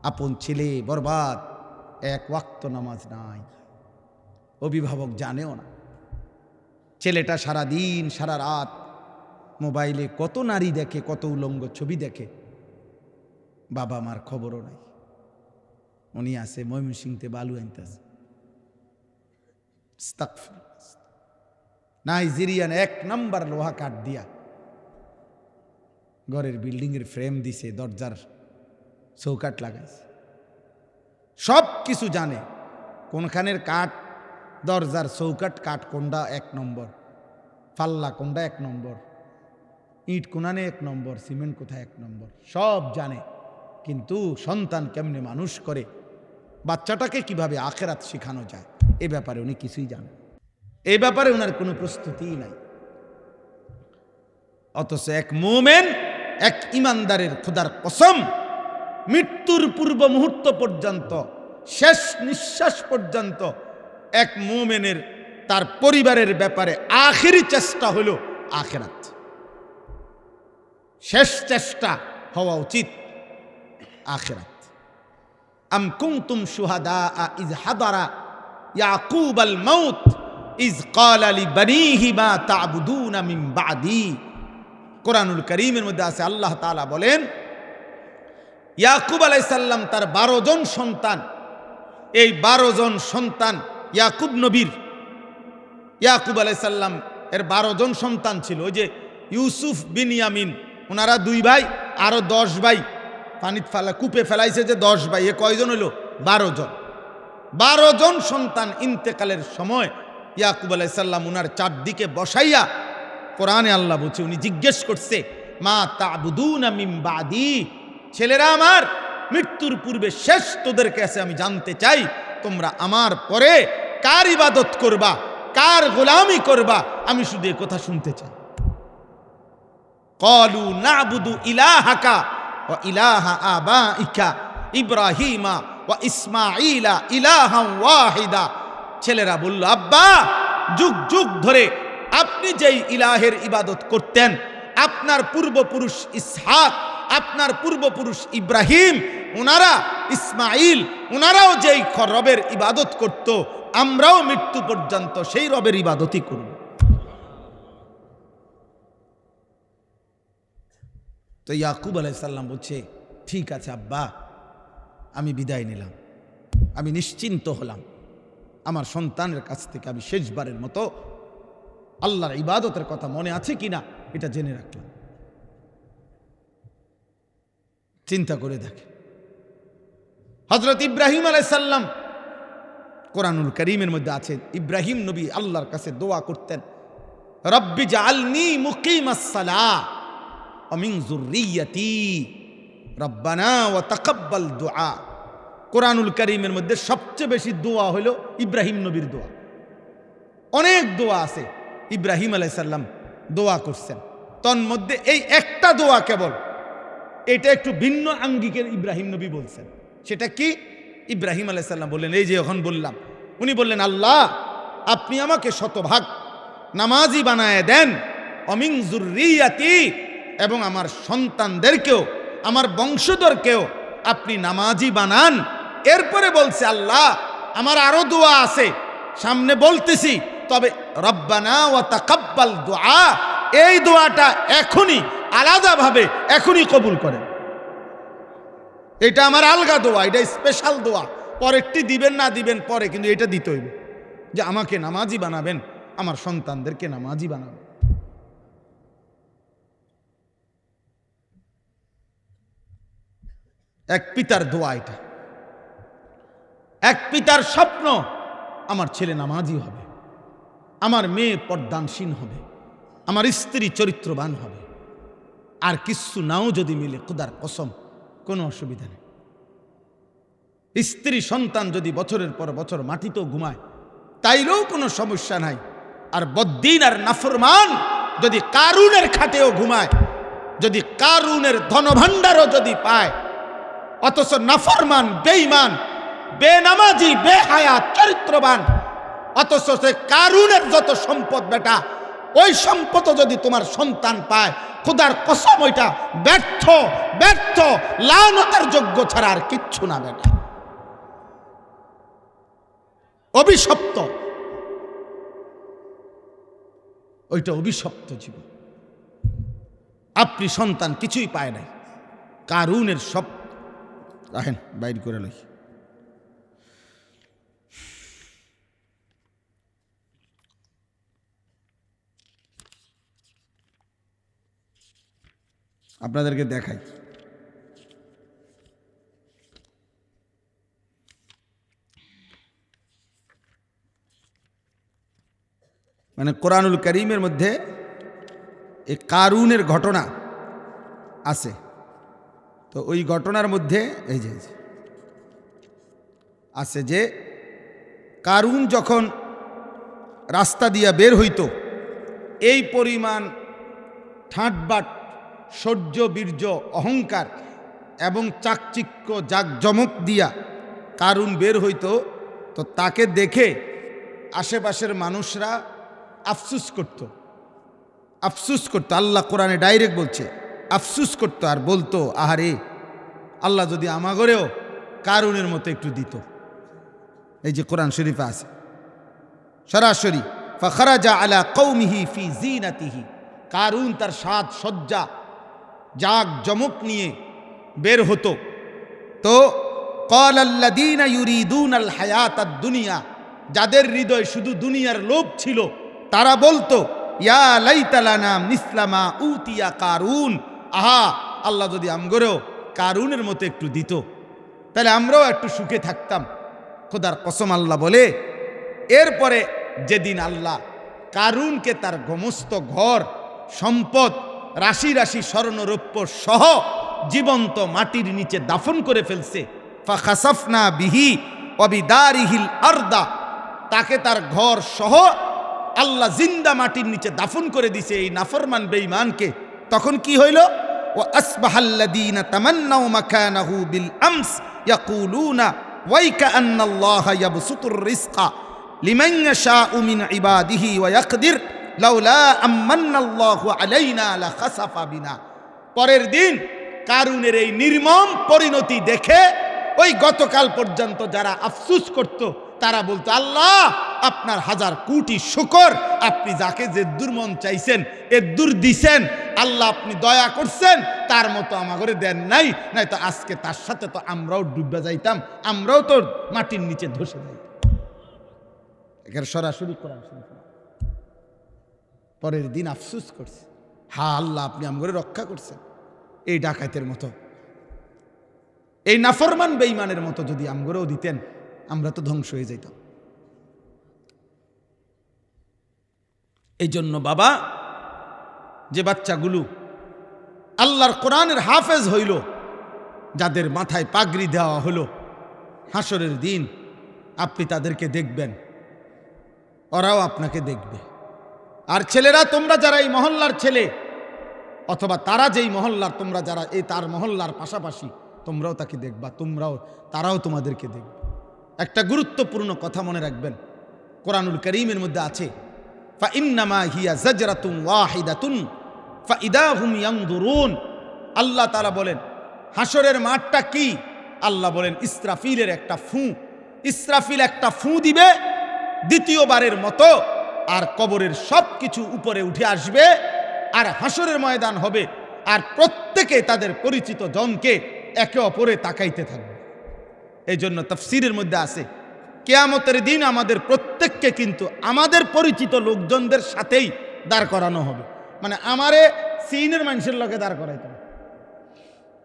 A: আপন ছেলে বরবাদ, এক ওয়াক্ত নামাজ নাই, অভিভাবক জানেও না। ছেলেটা সারা দিন সারা রাত মোবাইলে কত নারী দেখে, কত উলঙ্গ ছবি দেখে, বাবা মার খবরও নাই। উনি আছে ময়মনসিংহতে বালু আনতেছে। নাইজেরিয়ান 1 নম্বর লোহা কাঠ দিয়া ঘরের বিল্ডিং এর ফ্রেম দিছে, দরজার চৌকাঠ লাগাইছে, সব কিছু জানে। কোনখানের কাঠ, দরজার চৌকাঠ কাঠ কোনটা 1 নম্বর, পাল্লা কোনটা 1 নম্বর, ইট কোনানে 1 নম্বর, সিমেন্ট কোথায় 1 নম্বর, সব জানে। কিন্তু সন্তান কেমনে মানুষ করে, বাচ্চাটাকে কিভাবে আখেরাত শেখানো যায়, এ ব্যাপারে উনি কিছুই জানেন। এই ব্যাপারে ওনার কোনো প্রস্তুতিই নাই। অথচ এক মুমিন, এক ইমানদারের খোদার কসম, মৃত্যুর পূর্ব মুহূর্ত পর্যন্ত, শেষ নিঃশ্বাস পর্যন্ত এক মুমিনের তার পরিবারের ব্যাপারে আখিরি চেষ্টা হলো আখিরাত। শেষ চেষ্টা হওয়া উচিত আখিরাত। আম কুনতুম শুহাদা ইয হাদারা ইয়াকুব আল মাউত ইয ক্বালা লিবানিহি মা তা'বুদুনা মিন বা'দি। কোরআনুল কারীমের মধ্যে আছে, আল্লাহ তাআলা বলেন, ইয়াকুব আলাইহিস সালাম তার 12 জন সন্তান, এই 12 জন সন্তান ইয়াকুব নবীর, ইয়াকুব আলাইহিস সালাম এর 12 জন সন্তান ছিল। ওই যে ইউসুফ বিনয়ামিন, ওনারা 2 ভাই, আরো 10 ভাই পানিতে ফেলা, কূপে ফেলাইছে যে 10 ভাই, এ কয়জন হলো? 12 জন। 12 জন সন্তান ইন্তেকালের সময় ইয়াকুব আলাইহিস সালাম ওনার চারদিকে বসাইয়া, কোরআনে আল্লাহ বলছে, উনি জিজ্ঞেস করছে, মা তা'বুদুনা মিন বাদি, ছেলেরা আমার, মৃত্যুর পূর্বে শেষ তোদের কাছে আমি জানতে চাই, তোমরা আমার পরে কার ইবাদত করবা, কার গোলামি করবা, আমি শুধু এই কথা শুনতে চাই। ক্বালু না'বুদু ইলাহাকা ওয়া ইলাহা আবাইকা ইব্রাহিমা ওয়া ইসমাঈলা ইলাহান ওয়াহিদা। ছেলেরা বলল, আব্বা, যুগ যুগ ধরে আপনি যেই ইলাহের ইবাদত করতেন, আপনার পূর্বপুরুষ ইসহাক, আপনার পূর্বপুরুষ ইব্রাহিম, ওনারা ইসমাইল, ওনারাও যেই রবের ইবাদত করত, আমরাও মৃত্যু পর্যন্ত সেই রবের ইবাদতই করব। তো ইয়াকুব আলাইহিস সালাম বলছে, ঠিক আছে আব্বা, আমি বিদায় নিলাম, আমি নিশ্চিন্ত হলাম, আমার সন্তানের কাছ থেকে আমি শেষবারের মতো আল্লাহর ইবাদতের কথা মনে আছে কিনা এটা জেনে রাখলাম। চিন্তা করে দেখে, হযরত ইব্রাহিম আলাইহিস সালাম, কোরআনুল কারীমের মধ্যে আছে, ইব্রাহিম নবী আল্লাহর কাছে দোয়া করতেন, রব্বি জাআলনি মুকিমাস সালাহ ওয়া মিন যুররিয়্যাতি রব্বানা ওয়া তাকাব্বাল দুআ। কোরআনুল কারীমের মধ্যে সবচেয়ে বেশি দোয়া হলো ইব্রাহিম নবীর দোয়া। অনেক দোয়া আছে, ইব্রাহিম আলাইহিস সালাম দোয়া করছেন, তন্মধ্যে এই একটা দোয়া কেবল, এটা একটু ভিন্ন আঙ্গিকের ইব্রাহিম নবী বলছেন। সেটা কি? ইব্রাহিম আলাইহিস সালাম বললেন, এই যে এখন বললাম, উনি বললেন, আল্লাহ, আপনি আমাকে শতভাগ নামাজি বানায় দেন, অমিন যুররিয়াতি, এবং আমার সন্তানদেরকেও, আমার বংশধরকেও আপনি নামাজি বানান। এরপরে বলছে, আল্লাহ, আমার আরো দোয়া আছে, সামনে বলতেছি, তবে রব্বানা ওয়া তাকাব্বাল দুআ, এই দোয়াটা এখনই আলাদাভাবে এখনই কবুল করেন। এটা আমার আলগা দোয়া, এটা স্পেশাল দোয়া, পরেরটি দিবেন না দিবেন পরে, কিন্তু এটা দিতে হইবে যে আমাকে নামাজি বানাবেন, আমার সন্তানদেরকে নামাজি বানাবেন। এক পিতার দোয়া এটা, এক পিতার স্বপ্ন, আমার ছেলে নামাজি হবে, আমার মেয়ে পর্দানসীন হবে, আমার স্ত্রী চরিত্রবান হবে, আর কিছু নাও যদি মিলে, খোদার কসম কোনো অসুবিধা নেই। স্ত্রী সন্তান যদি বছরের পর বছর মাটিতেও ঘুমায়, তাইলেও কোনো সমস্যা নাই, আর বদ্দিন আর নাফরমান যদি কারুনের খাটেও ঘুমায়, যদি কারুনের ধনভাণ্ডারও যদি পায়, অথচ নাফরমান, বেঈমান, বেনামাজি, বেহায়া, চরিত্রবান, অথচ সে কারুনের যত সম্পদ বেটা, ওই সম্পদ যদি তোমার সন্তান পায়, খোদার কসম ওইটা ব্যর্থ, ব্যর্থ, লানতের যোগ্য ছাড়া আর কিচ্ছু না বেটা, অভিশপ্ত, ওইটা অভিশপ্ত জীবন। আপনি সন্তান কিছুই পায় নাই, কারুনের সব রাখেন বাইর করে লই। আপনাদেরকে দেখাই, মানে কোরআনুল কারীমের মধ্যে এই কারুনের ঘটনা আছে। তো ওই ঘটনার মধ্যে এই যে আছে যে কারুন যখন রাস্তা দিয়া বের হইত, এই পরিমাণ ঠাটবাট, শৌর্য, বীর্য, অহংকার এবং চাকচিক্য, জাকজমক দিয়া কারুন বের হইত। তো তাকে দেখে আশেপাশের মানুষরা আফসুস করত, আফসুস করতো। আল্লাহ কোরআনে ডাইরেক্ট বলছে, আফসুস করতো আর বলতো, আহারে আল্লাহ যদি আমাগরেও কারুনের মতো একটু দিত। এই যে কোরআন শরীফে আছে সরাসরি, ফাখরাজা আলা কওমিহি ফি জিনাতিহি, কারুন তার সাজ সজ্জা জাক জমক নিয়ে বের হতো। তো ক্বালাল্লাযীনা ইউরিদুনাল হায়াতাদ দুনিয়া, যাদের হৃদয় শুধু দুনিয়ার লোভ ছিল, তারা বলতো, ইয়া লাইতা লানা মিসলা মা উতিয়া কারুন, আহা আল্লাহ যদি আমগরেও কারুনের মতো একটু দিত, তাহলে আমরাও একটু সুখে থাকতাম। খোদার কসম আল্লাহ বলে, এরপরে যেদিন আল্লাহ কারুনকে তার সমস্ত ঘর সম্পদ, রাশি রাশি স্বর্ণরৌপ্য সহ জীবন্ত মাটির নিচে দাফন করে ফেলছে, ফাখাসাফনা বিহি ওয়া বিদারিহিল আরদা, তাকে তার ঘর সহ আল্লাহ জিন্দা মাটির নিচে দাফন করে দিছে এই নাফরমান বেঈমানকে। তখন কি হইল? ওয়া আসবাহাল্লাযীনা তামান্নাউ মাকানাহু বিল আমস ইয়াকুলুনা ওয়াইকা আন্নাল্লাহা ইয়াবসুতুর রিজকা লিমান ইয়াশাউ মিন ইবাদিহি ওয়া ইয়াকদির লাউলা আমান্নাল্লাহু আলাইনা লাখাসাফা বিনা। পরের দিন কারুনের এই নির্মম পরিণতি দেখে ওই গতকাল পর্যন্ত যারা আফসুস করত, তারা বলতো, আল্লাহ আপনার হাজার কোটি শুকর, আপনি যাকে যে দুর্মন চাইছেন এ দূর দিছেন, আল্লাহ আপনি দয়া করছেন, তার মতো আমাগরে দেন নাই, নাই তো আজকে তার সাথে তো আমরাও ডুবে যাইতাম, আমরাও তো মাটির নিচে ধসে যাইতাম। এখানে সরাসরি কোরআন শরীফ। পরের দিন আফসুস করছে, হা আল্লাহ আপনি আমগরে রক্ষা করছেন। এই ডাকাতের মতো, এই নাফরমান বেঈমানের মতো যদি আমগরেও দিতেন, আমরা তো ধ্বংস হয়ে যাইতাম। এই জন্য বাবা, যে বাচ্চাগুলো আল্লাহর কোরআনের হাফেজ হইল, যাদের মাথায় পাগড়ি দেওয়া হলো, হাসরের দিন আপনি তাদেরকে দেখবেন, ওরাও আপনাকে দেখবে। আর ছেলেরা, তোমরা যারা এই মহল্লার ছেলে, অথবা তারা যেই মহল্লার, তোমরা যারা এই তার মহল্লার পাশাপাশি, তোমরাও তাকে দেখবা, তারাও তোমাদেরকে দেখবে। একটা গুরুত্বপূর্ণ কথা মনে রাখবেন, কোরআনুল কারীমের মধ্যে আছে, ফাইন্নামা হিয়া জাজরাতুন ওয়াহিদাতুন ফাইদা হুম ইয়ানজুরুন। আল্লাহ তাআলা বলেন, হাসরের মাঠটা কি? আল্লাহ বলেন, ইসরাফিলের একটা ফু। ইসরাফিল একটা ফু দিবে দ্বিতীয়বারের মতো, আর কবরের সব কিছু উপরে উঠে আসবে, আর হাসরের ময়দান হবে, আর প্রত্যেকে তাদের পরিচিত জনকে একে অপরে তাকাইতে থাকবে। এই জন্য তাফসীরের মধ্যে আছে, কিয়ামতের দিন আমাদের প্রত্যেককে কিন্তু আমাদের পরিচিত লোকজনদের সাথেই দাঁড় করানো হবে। মানে আমারে চীনের মানুষের লোকে দাঁড় করাইতো না,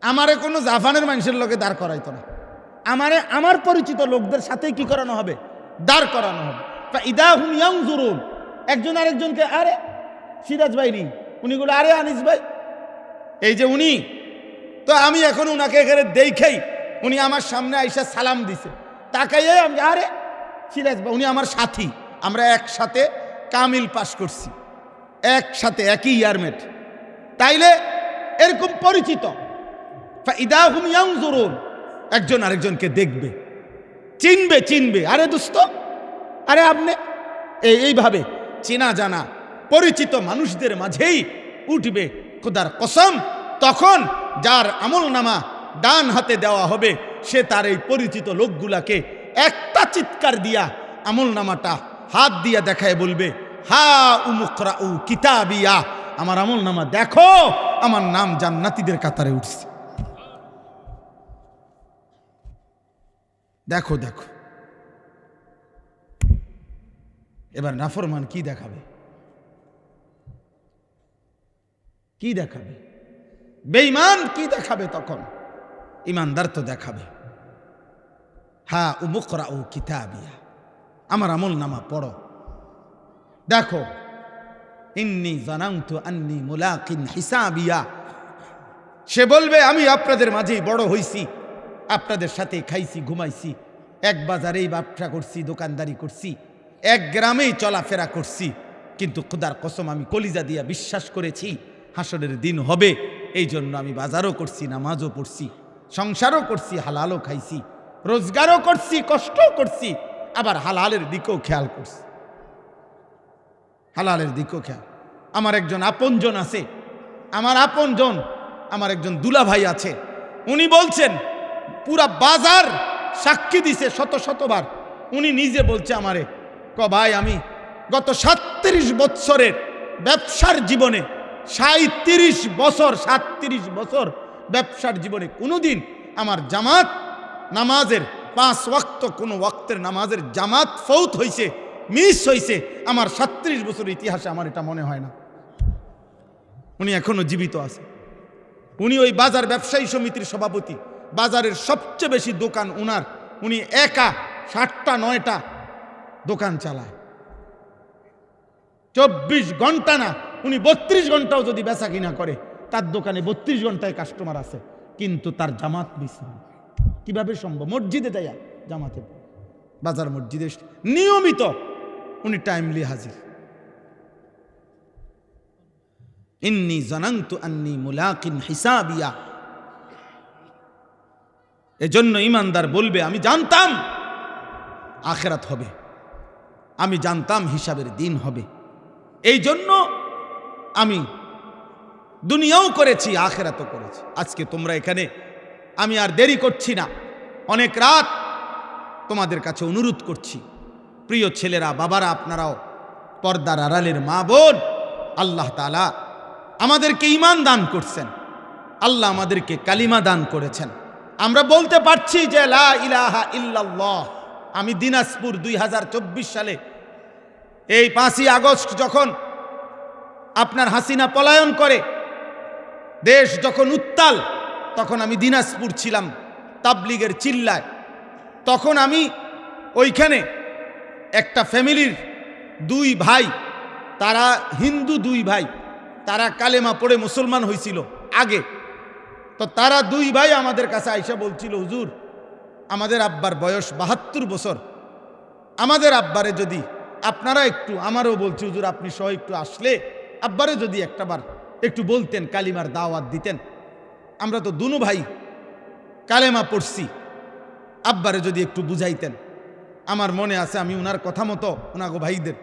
A: আমারে কোনো জাপানের মানুষের লোকে দাঁড় করাইতো না, আমারে আমার পরিচিত লোকদের সাথেই কি করানো হবে? দাঁড় করানো হবে। ফাইদা হুম ইয়ানজুরুন। একজন আরেকজনকে, আরে সিরাজ ভাই নি, উনি গুলো, আরে আনিস ভাই, এই যে উনি, তো আমি এখন উনাকে এখানে দেখেই উনি আমার সামনে আইসা সালাম দিছে, তাকাইয়ে আমি, আরে সিরাজ ভাই, উনি আমার সাথী, আমরা একসাথে কামিল পাশ করছি, একসাথে একই ইয়ারমেট, তাইলে এরকম পরিচিত। ফাইদাহুম ইয়ানজুরুন, একজন আরেকজনকে দেখবে, চিনবে। আরে দোস্ত, আরে আপনি, এইভাবে চেনা জানা পরিচিত মানুষদের মাঝেই উঠবে খোদার কসম। তখন যার আমল নামা ডান হাতে দেওয়া হবে, সে তার এই পরিচিত লোকগুলাকে একটা চিৎকার দিয়া আমল নামাটা হাত দিয়া দেখায় বলবে, হা উমুকরাউ কিতাবিয়া, আমার আমল নামা দেখো, আমার নাম জান্নাতীদের কাতারে উঠছে। দেখো দেখো, এবার নাফরমান কি দেখাবে? কি দেখাবে? বেঈমান কি দেখাবে? তখন ইমানদার তো দেখাবে, হা উমুকরাউ কিতাবিয়া, আমার আমল নামা পড়ো, দেখো, ইন্নী জানানতু আন্নী মুলাকিন হিসাবিয়া। সে বলবে, আমি আপনাদের মাঝেই বড় হইছি, আপনাদের সাথে খাইছি ঘুমাইছি, এক বাজারেই ব্যবসা করছি, দোকানদারি করছি, এক গ্রামেই চলাফেরা করছি, কিন্তু খোদার কসম আমি কলিজা দিয়া বিশ্বাস করেছি হাসরের দিন হবে, এই জন্য আমি বাজারও করছি, নামাজও পড়ছি, সংসারও করছি, হালালও খাইছি, রোজগারও করছি, কষ্টও করছি, আবার হালালের দিকেও খেয়াল করছি, হালালের দিকেও খেয়াল। আমার একজন আপনজন আছে, আমার একজন দুলা ভাই আছে, উনি বলছেন, পুরা বাজার সাক্ষী দিছে শতবার, উনি নিজে বলছে আমারে, ভাই আমি গত 37 বছরের ব্যবসার জীবনে, 37 বছর ব্যবসার জীবনে কোনোদিন আমার জামাত নামাজের 5 ওয়াক্ত কোনো ওয়াক্তের নামাজের জামাত ফৌত হইছে, মিস হইছে, আমার 37 বছরের ইতিহাসে আমার এটা মনে হয় না। উনি এখনো জীবিত আছে। উনি ওই বাজার ব্যবসায়ী সমিতির সভাপতি, বাজারের সবচেয়ে বেশি দোকান উনার, উনি একা 7টা 9টা দোকান চালায়, 24 ঘন্টা না, উনি 32 ঘন্টাও যদি বেচা কিনা করে, তার দোকানে 32 ঘন্টায় কাস্টমার আছে, কিন্তু তার জামাত মিস হয়। কিভাবে সম্ভব? মসজিদে যায় জামাতে, বাজার মসজিদে নিয়মিত উনি টাইমলি হাজির। ইন্নী জানানতু আন্নী মুলাকিন হিসাবিয়া। এজন্য ইমানদার বলবে, আমি জানতাম আখিরাত হবে, আমি জানতাম হিসাবের দিন হবে, এই জন্য আমি দুনিয়াও করেছি, আখিরাতও করেছি। আজকে তোমরা এখানে, আমি আর দেরি করছি না, অনেক রাত তোমাদের কাছে অনুরোধ করছি, প্রিয় ছেলেরা, বাবারা, আপনারাও পর্দার আড়ালের মা বোন, আল্লাহ তাআলা আমাদেরকে ঈমান দান করছেন, আল্লাহ আমাদেরকে কালিমা দান করেছেন। আমরা বলতে পারছি যে লা ইলাহা ইল্লাল্লাহ। আমি দিনাজপুর 2024 সালে এই 5ই আগস্ট যখন আপনার হাসিনা পলায়ন করে, দেশ যখন উত্তাল, তখন আমি দিনাজপুর ছিলাম তাবলিগের চিল্লায়। তখন আমি ওইখানে একটা ফ্যামিলির 2 ভাই, তারা হিন্দু 2 ভাই, তারা কালেমা পড়ে মুসলমান হয়েছিল আগে। তো তারা 2 ভাই আমাদের কাছে আইসা বলছিল, হুজুর আমাদের আব্বার বয়স 72 বছর, আমাদের আব্বারে যদি আপনারা একটু, আমারও বলছি হুজুর আপনি সহ একটু আসলে আব্বারে যদি একটাবার একটু বলতেন, কালিমার দাওয়াত দিতেন, আমরা তো দুনো ভাই কালেমা পড়ছি, আব্বারে যদি একটু বুঝাইতেন। আমার মনে আছে, আমি উনার কথা মতো উনাগো ভাইদের,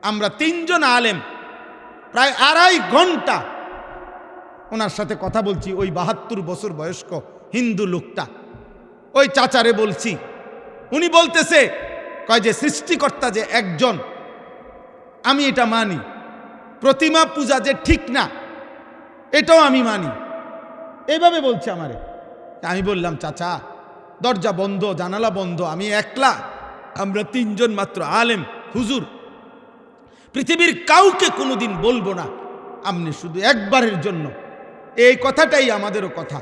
A: আমরা 3 জন আলেম প্রায় 2.5 ঘন্টা ওনার সাথে কথা বলছি। ওই 72 বছর বয়স্ক হিন্দু লোকটা, ওই চাচারে বলছি, উনি বলতেছে, কয় যে সৃষ্টিকর্তা যে একজন, আমি এটা মানি, প্রতিমা পূজা যে ঠিক না এটাও আমি মানি, এইভাবে বলছে আমারে। আমি বললাম, চাচা দরজা বন্ধ, জানালা বন্ধ, আমি একলা, আমরা 3 জন মাত্র আলেম, হুজুর পৃথিবীর কাউকে কোনোদিন বলবো না, আপনি শুধু একবারের জন্য, এই কথাটাই আমাদেরও কথা।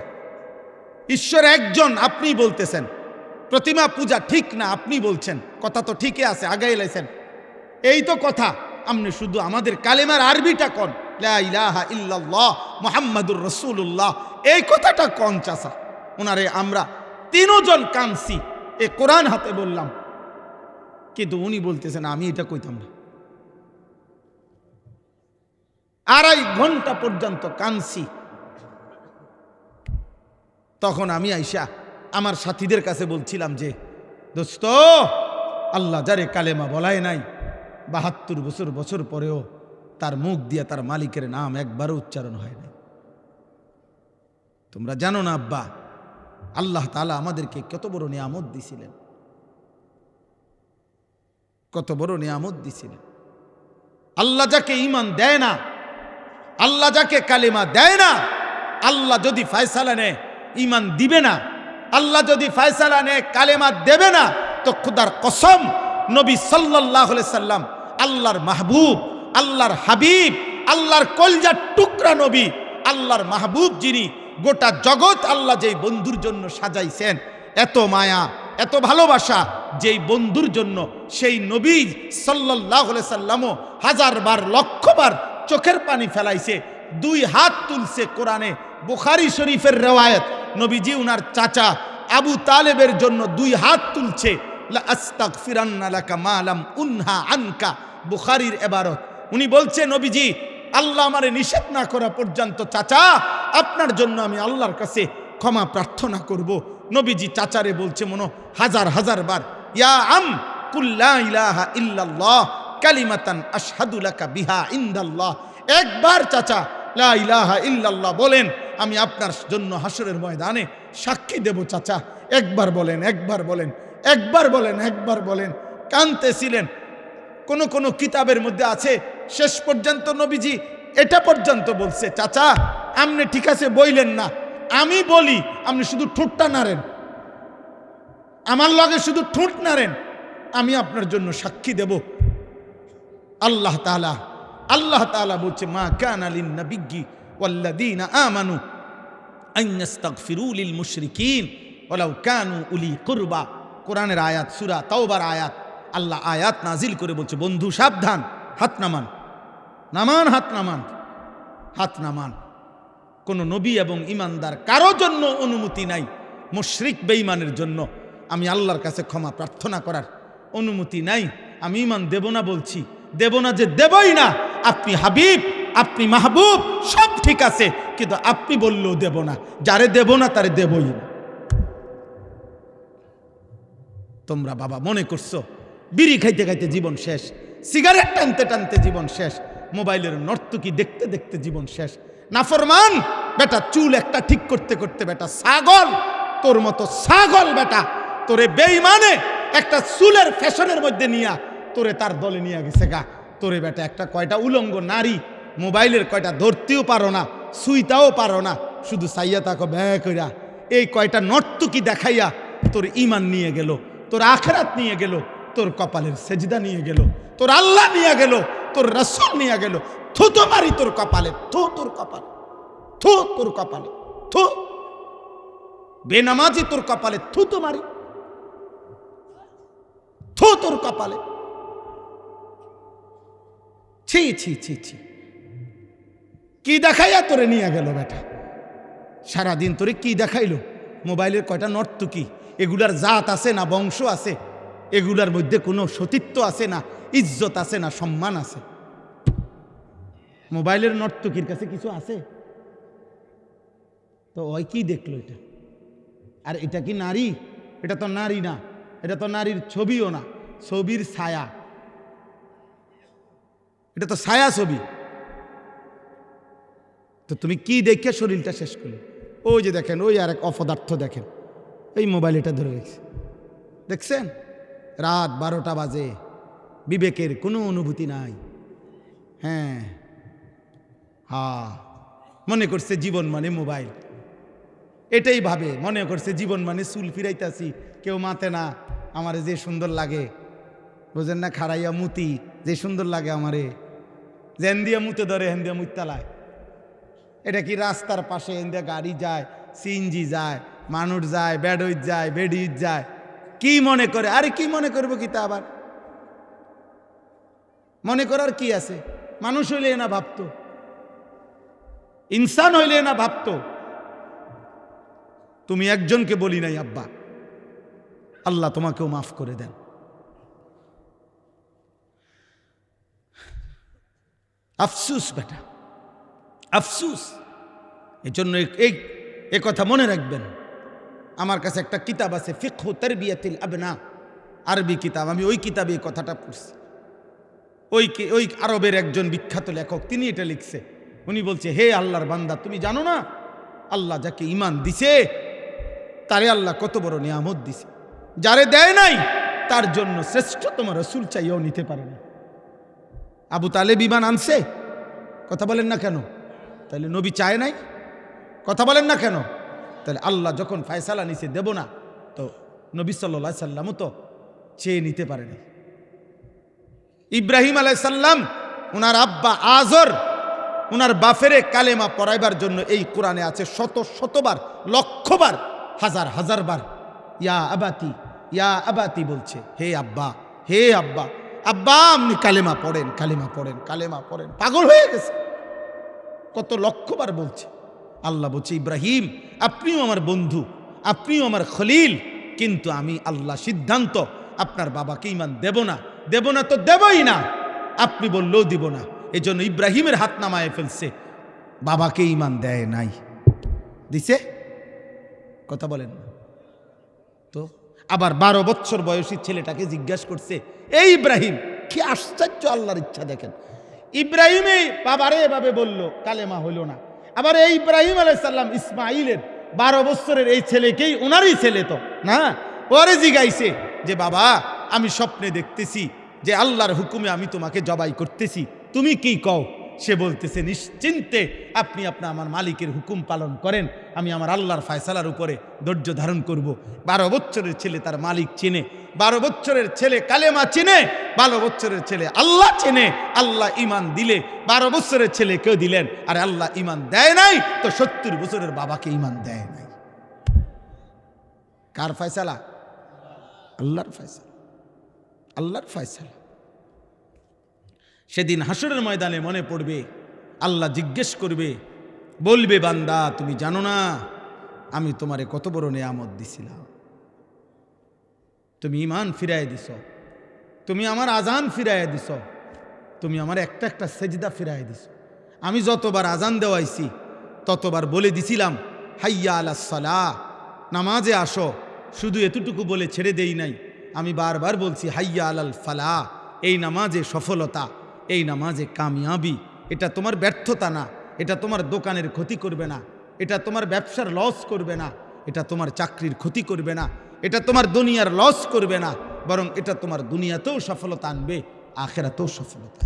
A: ঈশ্বর একজন, আপনি বলতেছেন প্রতিমা পূজা ঠিক না, আপনি বলছেন, কথা তো ঠিকই আছে, আগাই লাইছেন, এই তো কথা, আপনি শুধু আমাদের কালেমার আরবিটা কোন, লা ইলাহা ইল্লাল্লাহ মুহাম্মাদুর রাসূলুল্লাহ, এই কথাটা কোন চাচা। ওনারে আমরা 3 জন কাঁদছি, এই কোরআন হাতে বললাম, কিন্তু উনি বলতেছেন আমি এটা কইতাম না, 2.5 ঘন্টা পর্যন্ত কাঁদছি। তখন আমি আইসা আমার সাথীদের কাছে বলছিলাম যে, দোস্ত, আল্লাহ যারে কালেমা বলায় নাই 72 বছর পরেও তার মুখ দিয়ে তার মালিকের নাম একবারও উচ্চারণ হয় নাই। তোমরা জানো না আব্বা, আল্লাহ তাআলা আমাদেরকে কত বড় নিয়ামত দিছিলেন, কত বড় নিয়ামত দিছিলেন। আল্লাহ যাকে ঈমান দেয় না, আল্লাহ যাকে কালেমা দেয় না, আল্লাহ যদি ফয়সালা নেয় ঈমান দিবে না, আল্লাহ যদি ফয়সালা নেয় কালেমা দেবে না, তো খুদার কসম নবী সাল্লাল্লাহু আলাইহি সাল্লাম আল্লাহর মাহবুব, আল্লাহর হাবিব, আল্লাহর কলজার টুকরা নবী, আল্লাহর মাহবুব যিনি, গোটা জগৎ আল্লাহ যেই বন্ধুর জন্য সাজাইছেন, এত মায়া এত ভালোবাসা যেই বন্ধুর জন্য, সেই নবী সাল্লাল্লাহু আলাইহি সাল্লামও 1000 বার 1,000,000 বার চোখের পানি ফেলাইছে, 2 হাত তুলছে। কোরআনে বুখারী শরীফের রিওয়ায়াত, নবীজি উনার চাচা আবু তালেবের জন্য 2 হাত তুলছে, লা আস্তাগফিরান্না লাকা মা লাম উনহা আনকা, বুখারীর ইবারত। উনি বলছে, নবীজি আল্লাহ আমারে নিষেধ না করা পর্যন্ত চাচা আপনার জন্য আমি আল্লাহর কাছে ক্ষমা প্রার্থনা করব। নবীজি চাচারে বলছে মনো 1000 বার, ইয়া আম কুল লা ইলাহা ইল্লাল্লাহ কালিমাতান আশহাদু লাকা বিহা ইনদাল্লাহ। একবার চাচা লা ইলাহা ইল্লাল্লাহ বলেন, আমি আপনার জন্য হাসরের ময়দানে সাক্ষী দেব। চাচা একবার বলেন, একবার বলেন, একবার বলেন, একবার বলেন। কাঁদতেছিলেন। কোন কোন কিতাবের মধ্যে আছে শেষ পর্যন্ত নবীজি এটা পর্যন্ত বলছে, চাচা আপনি ঠিক আছে বইলেন না, আমি বলি, আপনি শুধু ঠোঁটটা নাড়েন, আমার লগে শুধু ঠোঁট নাড়েন, আমি আপনার জন্য সাক্ষী দেব। আল্লাহ তাআলা বলছে, মা কানা লিন নাবিয়্যি ওয়াল্লাযীনা আমানু আন ইস্তাগফিরু লিল মুশরিকিন ওয়ালাউ কানু উলি কুরবা। কোরআনের আয়াত, সূরা তাওবার আয়াত। আল্লাহ আয়াত নাজিল করে বলছে, বন্ধু সাবধান, হাত নামান, নামান, হাত নামান, হাত নামান। কোন নবী এবং ইমানদার কারো জন্য অনুমতি নাই মুশরিক বেঈমানের জন্য আমি আল্লাহর কাছে ক্ষমা প্রার্থনা করার অনুমতি নাই। আমি ঈমান দেব না বলছি, দেব না যে দেবই না। আপনি হাবিব, আপনি মাহবুব, সব ঠিক আছে, কিন্তু আপনি বললেও দেব না। যারে দেব না তারে দেবই না। তোমরা বাবা মনে করছো বিড়ি খাইতে খাইতে জীবন শেষ, সিগারেট টানতে টানতে জীবন শেষ, মোবাইলের নর্তকী দেখতে দেখতে জীবন শেষ। নাফরমান বেটা, চুল একটা ঠিক করতে করতে বেটা ছাগল, তোর মতো ছাগল বেটা, তোরে বেঈমানে একটা চুলের ফ্যাশনের মধ্যে নিয়া তোরে তার দলে নিয়ে গেছে গা। তোরে বেটা একটা কয়টা উলঙ্গ নারী মোবাইলের কয়টা ধরতেও পারো না, সুইতাও পারো না, শুধু চাইয়া তাকে ব্যয় কইরা এই কয়টা নর্তকী দেখাইয়া তোর ঈমান নিয়ে গেল, তোর আখিরাত নিয়ে গেল, তোর কপালের সেজদা নিয়ে গেল, তোর আল্লাহ নিয়ে গেল, তোর রাসূল নিয়ে গেল। থু তো মারি তোর কপালে, থু তোর কপালে, থু তোর কপালে, থু বেনামাজি তোর কপালে, থু তো মারি, থু তোর কপালে, ছি ছি ছি ছি। কি দেখাইয়া তোরে নিয়ে গেল বেটা? সারাদিন তোরে কি দেখাইলো? মোবাইলের কয়টা নর্তকী, এগুলার জাত আছে না বংশ আছে? এগুলার মধ্যে কোনো সতীত্ব আছে না, ইজ্জত আছে না, সম্মান আছে? মোবাইলের নর্তকীর কাছে কিছু আছে? তো ওই কি দেখলো এটা? আর এটা কি নারী? এটা তো নারী না, এটা তো নারীর ছবিও না, ছবির ছায়া, এটা তো ছায়া ছবি। তো তুমি কি দেখে শরীরটা শেষ করলে? ওই যে দেখেন, ওই আর এক অপদার্থ দেখেন, এই মোবাইল এটা ধরে রেখেছে, দেখছেন? রাত 12টা বাজে, বিবেকের কোনো অনুভূতি নাই। হ্যাঁ মনে করছে জীবন মানে মোবাইল, এটাই ভাবে, মনে করছে জীবন মানে চুল ফিরাইতাছি, কেউ মাতে না, আমারে যে সুন্দর লাগে, বুঝেন না, খাড়াইয়া মুতি যে সুন্দর লাগে আমারে, যেন দিয়া মুতে ধরে হেন দিয়া মুতালায়। এটা কি রাস্তার পাশে হেন দিয়া গাড়ি যায়, সিএনজি যায়, মানুষ যায়, বেডইত যায়, বেডিত যায়, কি মনে করে? আরে কি মনে করবো কি তা আবার? মনে করার কি আছে? মানুষ হইলে না ভাবতো, ইনসান হইলে না ভাবতো। তুমি একজনকে বলি নাই আব্বা, আল্লাহ তোমাকেও মাফ করে দেন। আফসুস বেটা, আফসুস। এই জন্য এই কথা মনে রাখবেন। আমার কাছে একটা কিতাব আছে, ফিকহু তারবিয়াতিল আবনা, আরবি কিতাব। আমি ওই কিতাবে এই কথাটা পড়ছি। ওই আরবের একজন বিখ্যাত লেখক, তিনি এটা লিখছে। উনি বলছে, হে আল্লাহর বান্দা, তুমি জানো না আল্লাহ যাকে ঈমান দিছে তারে আল্লাহ কত বড় নিয়ামত দিছে। যারে দেয় নাই তার জন্য শ্রেষ্ঠতম রাসূল চাইও নিতে পারে না। আবু তালেব ঈমান আনছে, কথা বলেন না কেন? তাহলে নবী চায় নাই, কথা বলেন না কেন? তাহলে আল্লাহ যখন ফয়সালা নিছে দেব না, তো নবী সাল্লাল্লাহু আলাইহি সাল্লামও তো চেয়ে নিতে পারে না। ইব্রাহিম আলাইহিস সালাম, ওনার আব্বা আজর ওনার বাফেরে কালেমা পড়াইবার জন্য এই কোরআনে আছে শতবার, লক্ষবার, হাজার বার ইয়া আবাতি বলছে, হে আব্বা, হে আব্বা, আব্বা আপনি কালেমা পড়েন, কালেমা পড়েন, কালেমা পড়েন। পাগল হয়ে গেছে, কত লক্ষবার বলছে। আল্লাহ বলছে, ইব্রাহিম আপনিও আমার বন্ধু, আপনিও আমার খলিল, কিন্তু আমি আল্লাহ সিদ্ধান্ত আপনার বাবাকে ঈমান দেব না তো দেবই না, আপনি বললেও দিব না। এই জন্য ইব্রাহিমের হাত নামায় ফেলছে, বাবাকে ঈমান দেয় নাই, দিছে? কথা বলেন না তো। আবার 12 বছর বয়সী ছেলেটাকে জিজ্ঞাসা করছে, এই ইব্রাহিম, কি আশ্চর্য আল্লাহর ইচ্ছা দেখেন। ইব্রাহিমে বাবারে এভাবে বলল, কালেমা হইল না। আবার এই ইব্রাহিম আলাইহিস সালাম ইসমাইলের 12 বছরের এই ছেলেকেই, ওনারই ছেলে তো না, ওরে জিগাইছে যে বাবা আমি স্বপ্নে দেখতেছি যে আল্লাহর হুকুমে আমি তোমাকে জবাই করতেছি, তুমি কি কও? সে বলতেছে, নিশ্চিন্তে আপনি আমার মালিকের হুকুম পালন করেন, আমি আমার আল্লাহর ফয়সালার উপরে ধৈর্য ধারণ করব। 12 বছরের ছেলে তার মালিক চিনে, 12 বছরের ছেলে কালেমা চিনে, 12 বছরের ছেলে আল্লাহ চিনে। আল্লাহ ঈমান দিলে 12 বছরের ছেলে কেউ দিলেন, আর আল্লাহ ঈমান দেয় নাই তো 70 বছরের বাবাকে ঈমান দেয় নাই। কার ফয়সালা? আল্লাহর ফয়সালা, আল্লাহর ফয়সালা। সেদিন হাসরের ময়দানে মনে পড়বে, আল্লাহ জিজ্ঞেস করবে, বলবে, বান্দা তুমি জানো না আমি তোমারে কত বড় নিয়ামত দিছিলাম, তুমি ঈমান ফিরাই দিছ, তুমি আমার আজান ফিরাই দিছ, তুমি আমার একটা সেজদা ফিরাই দিছ। আমি যতবার আজান দেওয়াইছি ততবার বলে দিছিলাম হাইয়া আলাস সালাহ, নামাজে আসো, শুধু এতটুকু বলে ছেড়ে দেই নাই, আমি বারবার বলছি হাইয়া আলাল ফালাহ, এই নামাজে সফলতা, এই নামাজে কামিয়াবি। এটা তোমার ব্যর্থতা না, এটা তোমার দোকানের ক্ষতি করবে না, এটা তোমার ব্যবসার লস করবে না, এটা তোমার চাকরির ক্ষতি করবে না, এটা তোমার দুনিয়ার লস করবে না, বরং এটা তোমার দুনিয়াতেও সফলতা আনবে, আখিরাতেও সফলতা।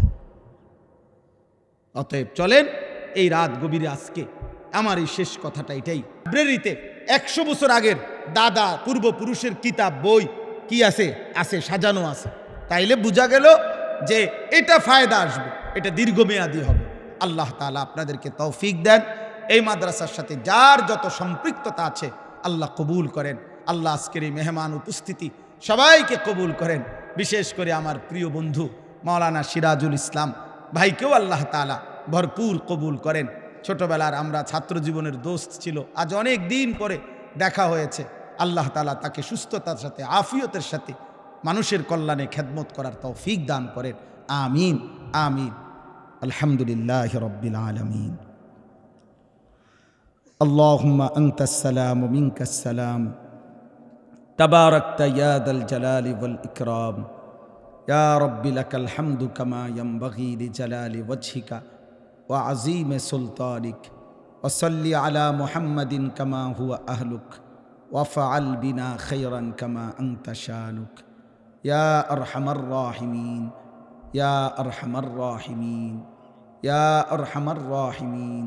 A: অতএব চলেন এই রাত গভীরে আজকে আমার এই শেষ কথাটা এটাই। লাইব্রেরিতে 100 বছর আগের দাদা পূর্বপুরুষের কিতাব বই কি আছে সাজানো আছে, তাইলে বোঝা গেল যে এটা ফায়দা আসবে, এটা দীর্ঘমেয়াদী হবে। আল্লাহ তাআলা আপনাদেরকে তৌফিক দেন। এই মাদ্রাসার সাথে যার যত সম্পৃক্ততা আছে আল্লাহ কবুল করেন। আল্লাহ আজকের এই মেহমান উপস্থিতি সবাইকে কবুল করেন। বিশেষ করে আমার প্রিয় বন্ধু মাওলানা সিরাজুল ইসলাম ভাইকেও আল্লাহ তাআলা ভরপুর কবুল করেন। ছোটবেলার আমরা ছাত্র জীবনের দোস্ত ছিল, আজ অনেক দিন পরে দেখা হয়েছে। আল্লাহ তাআলা তাকে সুস্থতার সাথে, আফিয়তের সাথে মানুষের কল্যাণে খেদমত করার তৌফিক দান করেন। আমিন আমিন। আলহামদুলিল্লাহি রাব্বিল আলামিন। আল্লাহুম্মা আনতাস সালাম ওয়া মিনকাস সালাম, তাবারাকতা ইয়া দাল জালালি ওয়াল ইকরাম, ইয়া রাব্বি লাকাল হামদু কামা ইয়ানবাগি লিজালালি ওয়াজহিকা ওয়া আযীমি সুলতানিক, ওয়া সাল্লি আলা মুহাম্মাদিন কামা হুয়া আহলুক, ওয়া ফাআল বিনা খায়রান কামা আনতা শানুক, ইয়া আরহামার রাহিমিন, ইয়া আরহামার রাহিমিন, ইয়া আরহামার রাহিমিন।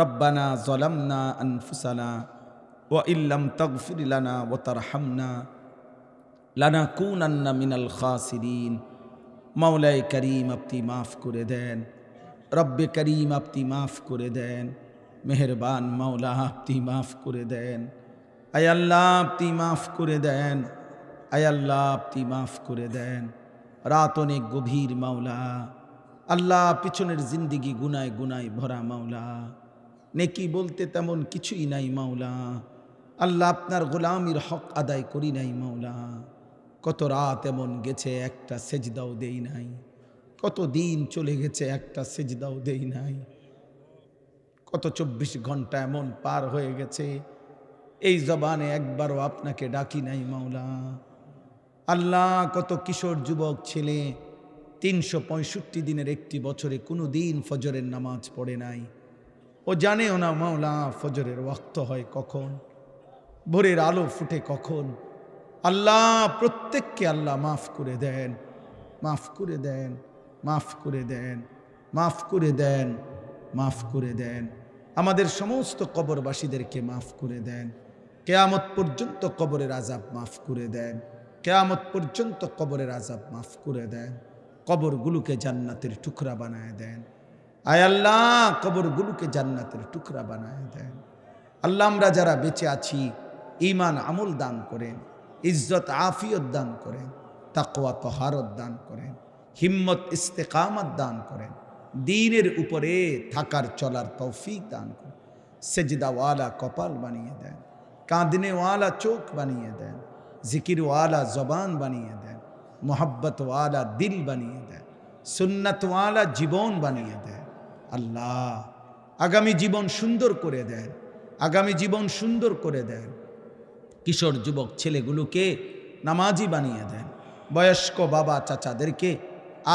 A: রব্বানা যালামনা আনফুসানা ওয়া ইল্লাম তাগফির লানা ওয়া তারহামনা লানাকুনান্না মিনাল খাসিরিন। মাওলায়ে করিম আপনি মাফ করে দেন, রব্বে করিম আপনি মাফ করে দেন, মেহেরবান মাওলা আপনি মাফ করে দেন। আয় আল্লাহ আপনি মাফ করে দেন, আয় আল্লাহ আপনি মাফ করে দেন। রাত অনেক গভীর মাওলা, আল্লাহ পিছনের জিন্দিগি গুনায় গুনায় ভরা মাওলা, নেকি বলতে তেমন কিছুই নাই মাওলা। আল্লাহ আপনার গোলামির হক আদায় করি নাই মাওলা। কত রাত এমন গেছে একটা সেজদাও দেই নাই, কত দিন চলে গেছে একটা সেজদাও দেই নাই। কত 24 ঘন্টা এমন পার হয়ে গেছে, এই জবানে একবারও আপনাকে ডাকি নাই মাওলা। আল্লাহ, কত কিশোর যুবক ছেলে 365 দিনের একটি বছরে কোনো দিন ফজরের নামাজ পড়ে নাই। ও জানেও না মাওলা ফজরের ওয়াক্ত হয় কখন, ভোরের আলো ফুটে কখন। আল্লাহ, প্রত্যেককে আল্লাহ মাফ করে দেন, মাফ করে দেন, মাফ করে দেন, মাফ করে দেন, মাফ করে দেন। আমাদের সমস্ত কবরবাসীদেরকে মাফ করে দেন। কিয়ামত পর্যন্ত কবরের আযাব মাফ করে দেন। কিয়ামত পর্যন্ত কবরের আযাব মাফ করে দেন। কবরগুলোকে জান্নাতের টুকরা বানায় দেন। আয় আল্লাহ, কবরগুলোকে জান্নাতের টুকরা বানায় দেন। আল্লাহ, আমরা যারা বেঁচে আছি ঈমান আমল দান করেন, ইজ্জত আফিয়ত দান করেন, তাকওয়া তহারত দান করেন, হিম্মত ইস্তেকামত দান করেন, দ্বীনের উপরে থাকার চলার তৌফিক দান করেন। সেজদাওয়ালা কপাল বানিয়ে দেন, কাঁদনেওয়ালা চোখ বানিয়ে দেন, জিকিরওয়ালা জবান বানিয়ে দেন, মোহাব্বতওয়ালা দিল বানিয়ে দেন, সুন্নতওয়ালা জীবন বানিয়ে দেন। আল্লাহ, আগামী জীবন সুন্দর করে দেন, আগামী জীবন সুন্দর করে দেন। কিশোর যুবক ছেলেগুলোকে নামাজি বানিয়ে দেন। বয়স্ক বাবা চাচাদেরকে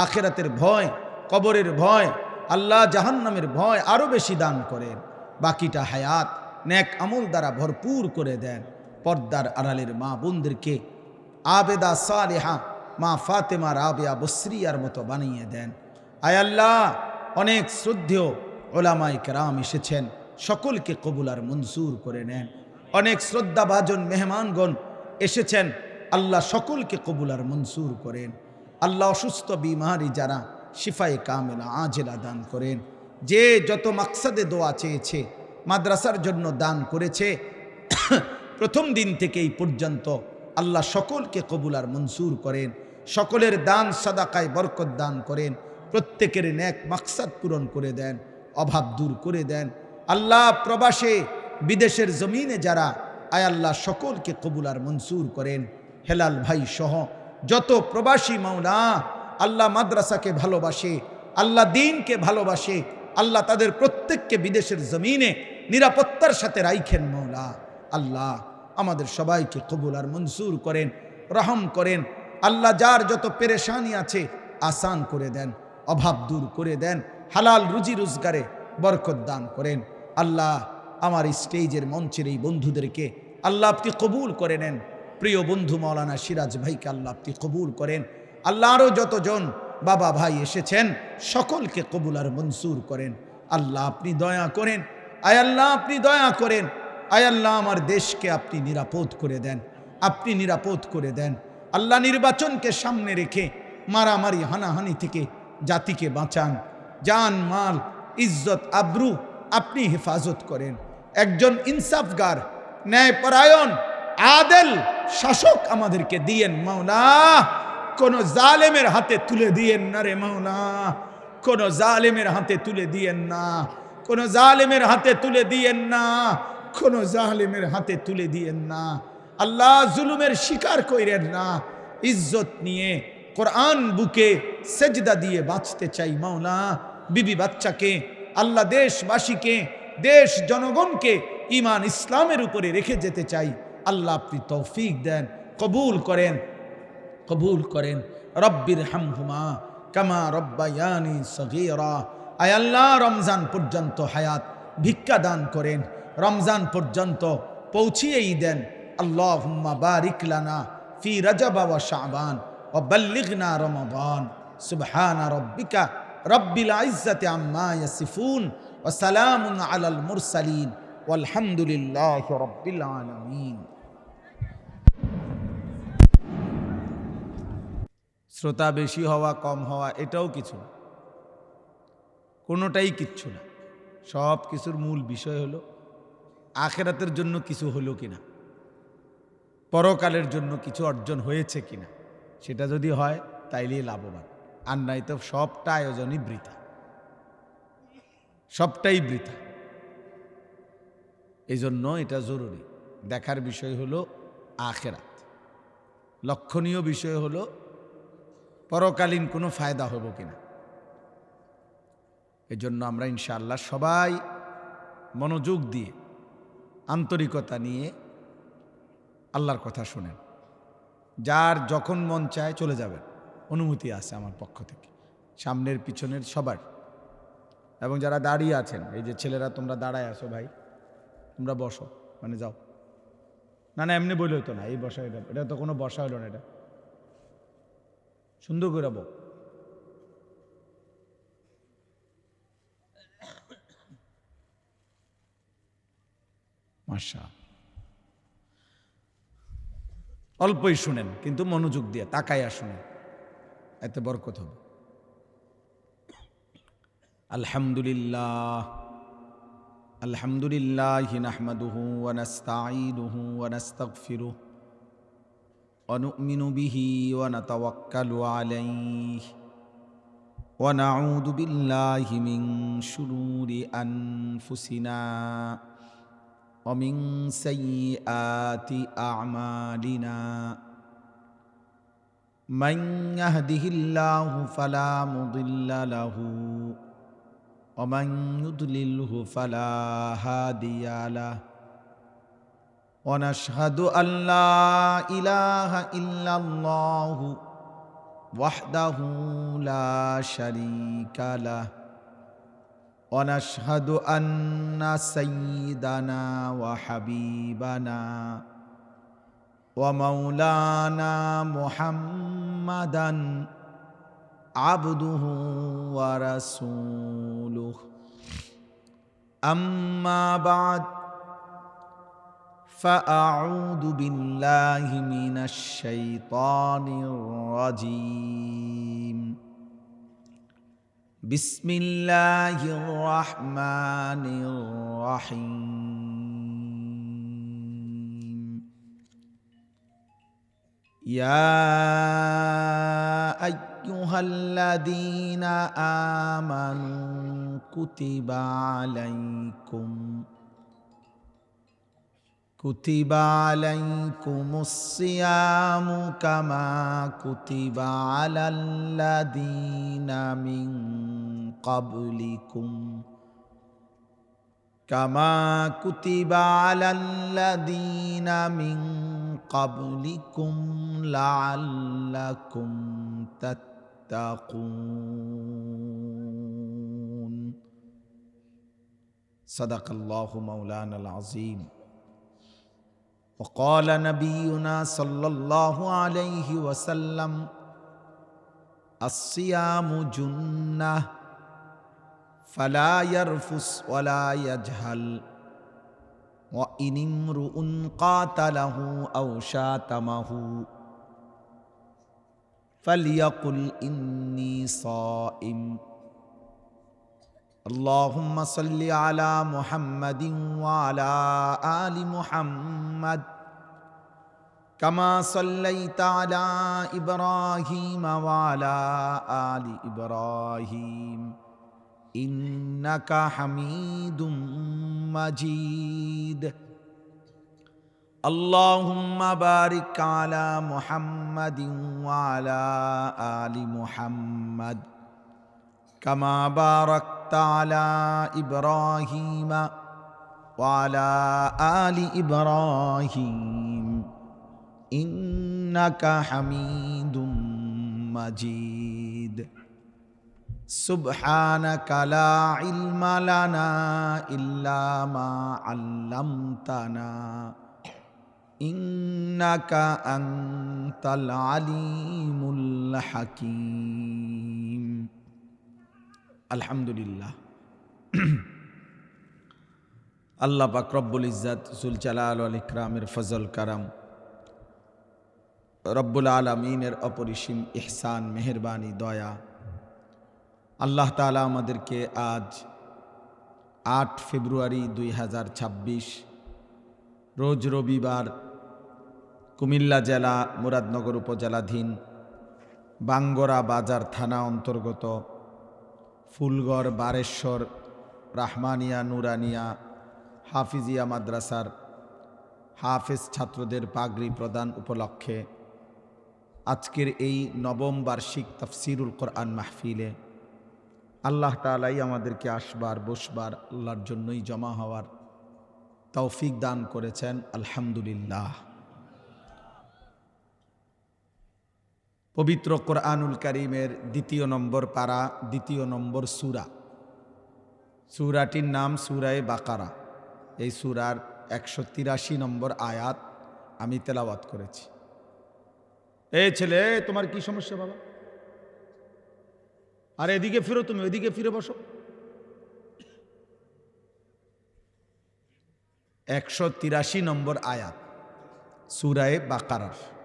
A: আখিরাতের ভয়, কবরের ভয়, আল্লাহ জাহান্নামের ভয় আরও বেশি দান করেন। বাকিটা হায়াত নেক আমল দ্বারা ভরপুর করে দেন। পর্দার আড়ালের মা বোনদেরকে আবেদা সালেহা মা ফাতেমা রাবেয়া বসরিয়ার মতো বানিয়ে দেন। আয় আল্লাহ, অনেক শ্রদ্ধেয় ওলামায়ে কেরাম এসেছেন, সকলকে কবুল আর মঞ্জুর করে নেন। অনেক শ্রদ্ধাভাজন মেহমানগণ এসেছেন, আল্লাহ সকলকে কবুল আর মঞ্জুর করেন। আল্লাহ, অসুস্থ বিমারি যারা শিফায়ে কামেলা আজেলা দান করেন। যে যত মাকসাদে দোয়া চেয়েছে, মাদ্রাসার জন্য দান করেছে, প্রথম দিন থেকে এই পর্যন্ত আল্লাহ সকলকে কবুল আর মঞ্জুর করেন। সকলের দান সাদাকায় বরকত দান করেন। প্রত্যেকের নেক মাকসাদ পূরণ করে দেন, অভাব দূর করে দেন। আল্লাহ, প্রবাসে বিদেশের জমিনে যারা, আয় আল্লাহ সকলকে কবুল আর মঞ্জুর করেন। হেলাল ভাই সহ যত প্রবাসী মাওলা আল্লাহ মাদ্রাসাকে ভালোবাসে, আল্লাহ দ্বীনকে ভালোবাসে, আল্লাহ তাদের প্রত্যেককে বিদেশের জমিনে নিরাপত্তার সাথে রাইখেন মাওলা। আল্লাহ, আমাদের সবাইকে কবুল আর মঞ্জুর করেন, রহম করেন। আল্লাহ, যার যত পেরেশানি আছে আসান করে দেন, অভাব দূর করে দেন, হালাল রুজি রোজগারে বরকত দান করেন। আল্লাহ, আমার স্টেজের মঞ্চের এই বন্ধুদেরকে আল্লাহ আপনি কবুল করে নেন। প্রিয় বন্ধু মাওলানা সিরাজ ভাইকে আল্লাহ আপনি কবুল করেন। আল্লাহ, আরও যতজন বাবা ভাই এসেছেন সকলকে কবুল আর মঞ্জুর করেন। আল্লাহ, আপনি দয়া করেন। আয় আল্লাহ, আপনি দয়া করেন। আয় আল্লাহ, আমার দেশকে আপনি নিরাপদ করে দেন, আপনি নিরাপদ করে দেন। আল্লাহ, নির্বাচনকে সামনে রেখে মারামারি হানাহানি থেকে জাতিকে বাঁচান। জান মাল ইজ্জত আবরু আপনি হেফাজত করেন। একজন ইনসাফগার, ন্যায়পরায়ণ, আদেল শাসক আমাদেরকে দিয়েন মাওলা। কোন জালেমের হাতে তুলে দিয়েন না রে মাওলা, কোন জালেমের হাতে তুলে দিয়েন না, কোন জালেমের হাতে তুলে দিয়েন না, কোন জালেমের হাতে তুলে দিয়েন না। আল্লাহ, জুলুমের শিকার কইরেন না। ইজ্জত নিয়ে কোরআন বুকে সেজদা দিয়ে বাঁচতে চাই মাওলা। বিবি বাচ্চাকে, আল্লাহ দেশবাসীকে, দেশ জনগণকে ঈমান ইসলামের উপরে রেখে যেতে চাই। আল্লাহ, আপনি তৌফিক দেন, কবুল করেন, কবুল করেন। রব্বির হামহুমা কামা রব্বায়ানি সগীরা। আয় আল্লাহ, রমজান পর্যন্ত হায়াত ভিক্ষা দান করেন, রমজান পর্যন্ত পৌঁছিয়েই দেন। আল্লাহুম্মা বারিক লানা ফি রজব ওয়া শাবান ওয়া বাল্লিগনা রমাদান। সুবহান রাব্বিকা রব্বিল ইজ্জাতি আম্মা ইয়াসিফুন ওয়া সালামুন আলাল মুরসালিন ওয়ালহামদুলিল্লাহি রাব্বিল আলামিন। শ্রোতা বেশি হওয়া কম হওয়া এটাও কিছু না, কোনোটাই কিচ্ছু না। সব কিছুর মূল বিষয় হলো আখিরাতের জন্য কিছু হলো কিনা, পরকালের জন্য কিছু অর্জন হয়েছে কিনা। সেটা যদি হয় তাইলেই লাভবান, আর নাই তো সবটা আয়োজনই বৃথা, সবটাই বৃথা। এই জন্য এটা জরুরি। দেখার বিষয় হলো আখিরাত, লক্ষণীয় বিষয় হলো পরকালীন কোনো ফায়দা হবো কিনা। এই জন্য আমরা ইনশাআল্লাহ সবাই মনোযোগ দিয়ে আন্তরিকতা নিয়ে আল্লাহর কথা শোনেন। যার যখন মন চায় চলে যাবেন, অনুমতি আছে আমার পক্ষ থেকে, সামনের পিছনের সবার। এবং যারা দাঁড়িয়ে আছেন, এই যে ছেলেরা তোমরা দাঁড়ায় আসো ভাই, তোমরা বসো, মানে যাও। না না, এমনি বললে হতো না, এই বসা, এটা এটা তো কোনো বসা হলো না, এটা সুন্দর করে বল। মাশা, অল্পই শুনেন কিন্তু মনোযোগ দিয়ে তাকাইয়া শুনেন, এতে বরকত হবে। আলহামদুলিল্লাহ আলহামদুলিল্লাহ নাহমাদুহু ওয়া নাস্তাঈনুহু ওয়া নাস্তাগফিরুহু ওয়া নু'মিনু বিহি ওয়া নাতাওয়াক্কালু আলাইহি ওয়া নাউযু বিল্লাহি মিন শুরুরি আনফুসিনা ওয়া মিন সাইয়্যাতি আ'মালিনা মান ইয়াহদিহিল্লাহু ফালা মুদিল্লা লাহু ومن يضلله فلا هادي له ونشهد أن لا إله إلا الله وحده لا شريك له ونشهد أن سيدنا وحبيبنا ومولانا محمدًا عبده ورسوله أما بعد فأعوذ بالله من الشيطان الرجيم بسم الله الرحمن الرحيم يا أيها الذين آمنوا كتب عليكم الصيام كما كتب على الذين من قبلكم لعلكم تتقون صدق الله مولانا العظيم وقال نبينا صلى الله عليه وسلم الصيام جنة فلا يرفث ولا يجهل وإن امرؤ قاتله أو شاتمه فليقل إني صائم اللهم صل على محمد وعلى آل محمد كما صليت على إبراهيم وعلى آل إبراهيم إنك حميد مجيد اللهم بارك على محمد وعلى آل محمد كما باركت على إبراهيم وعلى آل إبراهيم إنك حميد مجيد سبحانك لا علم لنا إلا ما علمتنا إنك أنت العليم الحكيم الحمد لله আল্লাহ পাক রব্বুল ইজ্জাত জুল জালাল ওয়াল ইকরামের ফজল কারাম, রব্বুল আলামিনের অপরিসীম ইহসান, মেহেরবানি, দয়া, আল্লাহ তাআলা আমাদেরকে আজ 8 ফেব্রুয়ারি 2026 রোজ রবিবার কুমিল্লা জেলা মুরাদনগর উপজেলাধীন বাঙ্গরা বাজার থানা অন্তর্গত ফুলগড় বারেশ্বর রাহমানিয়া নুরানিয়া হাফিজিয়া মাদ্রাসার হাফেজ ছাত্রদের পাগড়ি প্রদান উপলক্ষে আজকের এই নবম বার্ষিক তাফসিরুল কোরআন মাহফিলে আল্লাহ তাআলাই আমাদেরকে আসবার বসবার আল্লাহর জন্যই জমা হওয়ার তৌফিক দান করেছেন, আলহামদুলিল্লাহ। পবিত্র কোরআনুল কারীমের ২য় নম্বর পারা, ২য় নম্বর সূরা। সূরাটির নাম সূরায়ে বাকারা। এই সূরার ১৮৩ নম্বর আয়াত আমি তেলাওয়াত করেছি। এই ছেলে, তোমার কি সমস্যা বাবা? আর এদিকে ফিরো, তুমি ওইদিকে ফিরে বসো। ১৮৩ নম্বর আয়াত সূরায়ে বাকারার।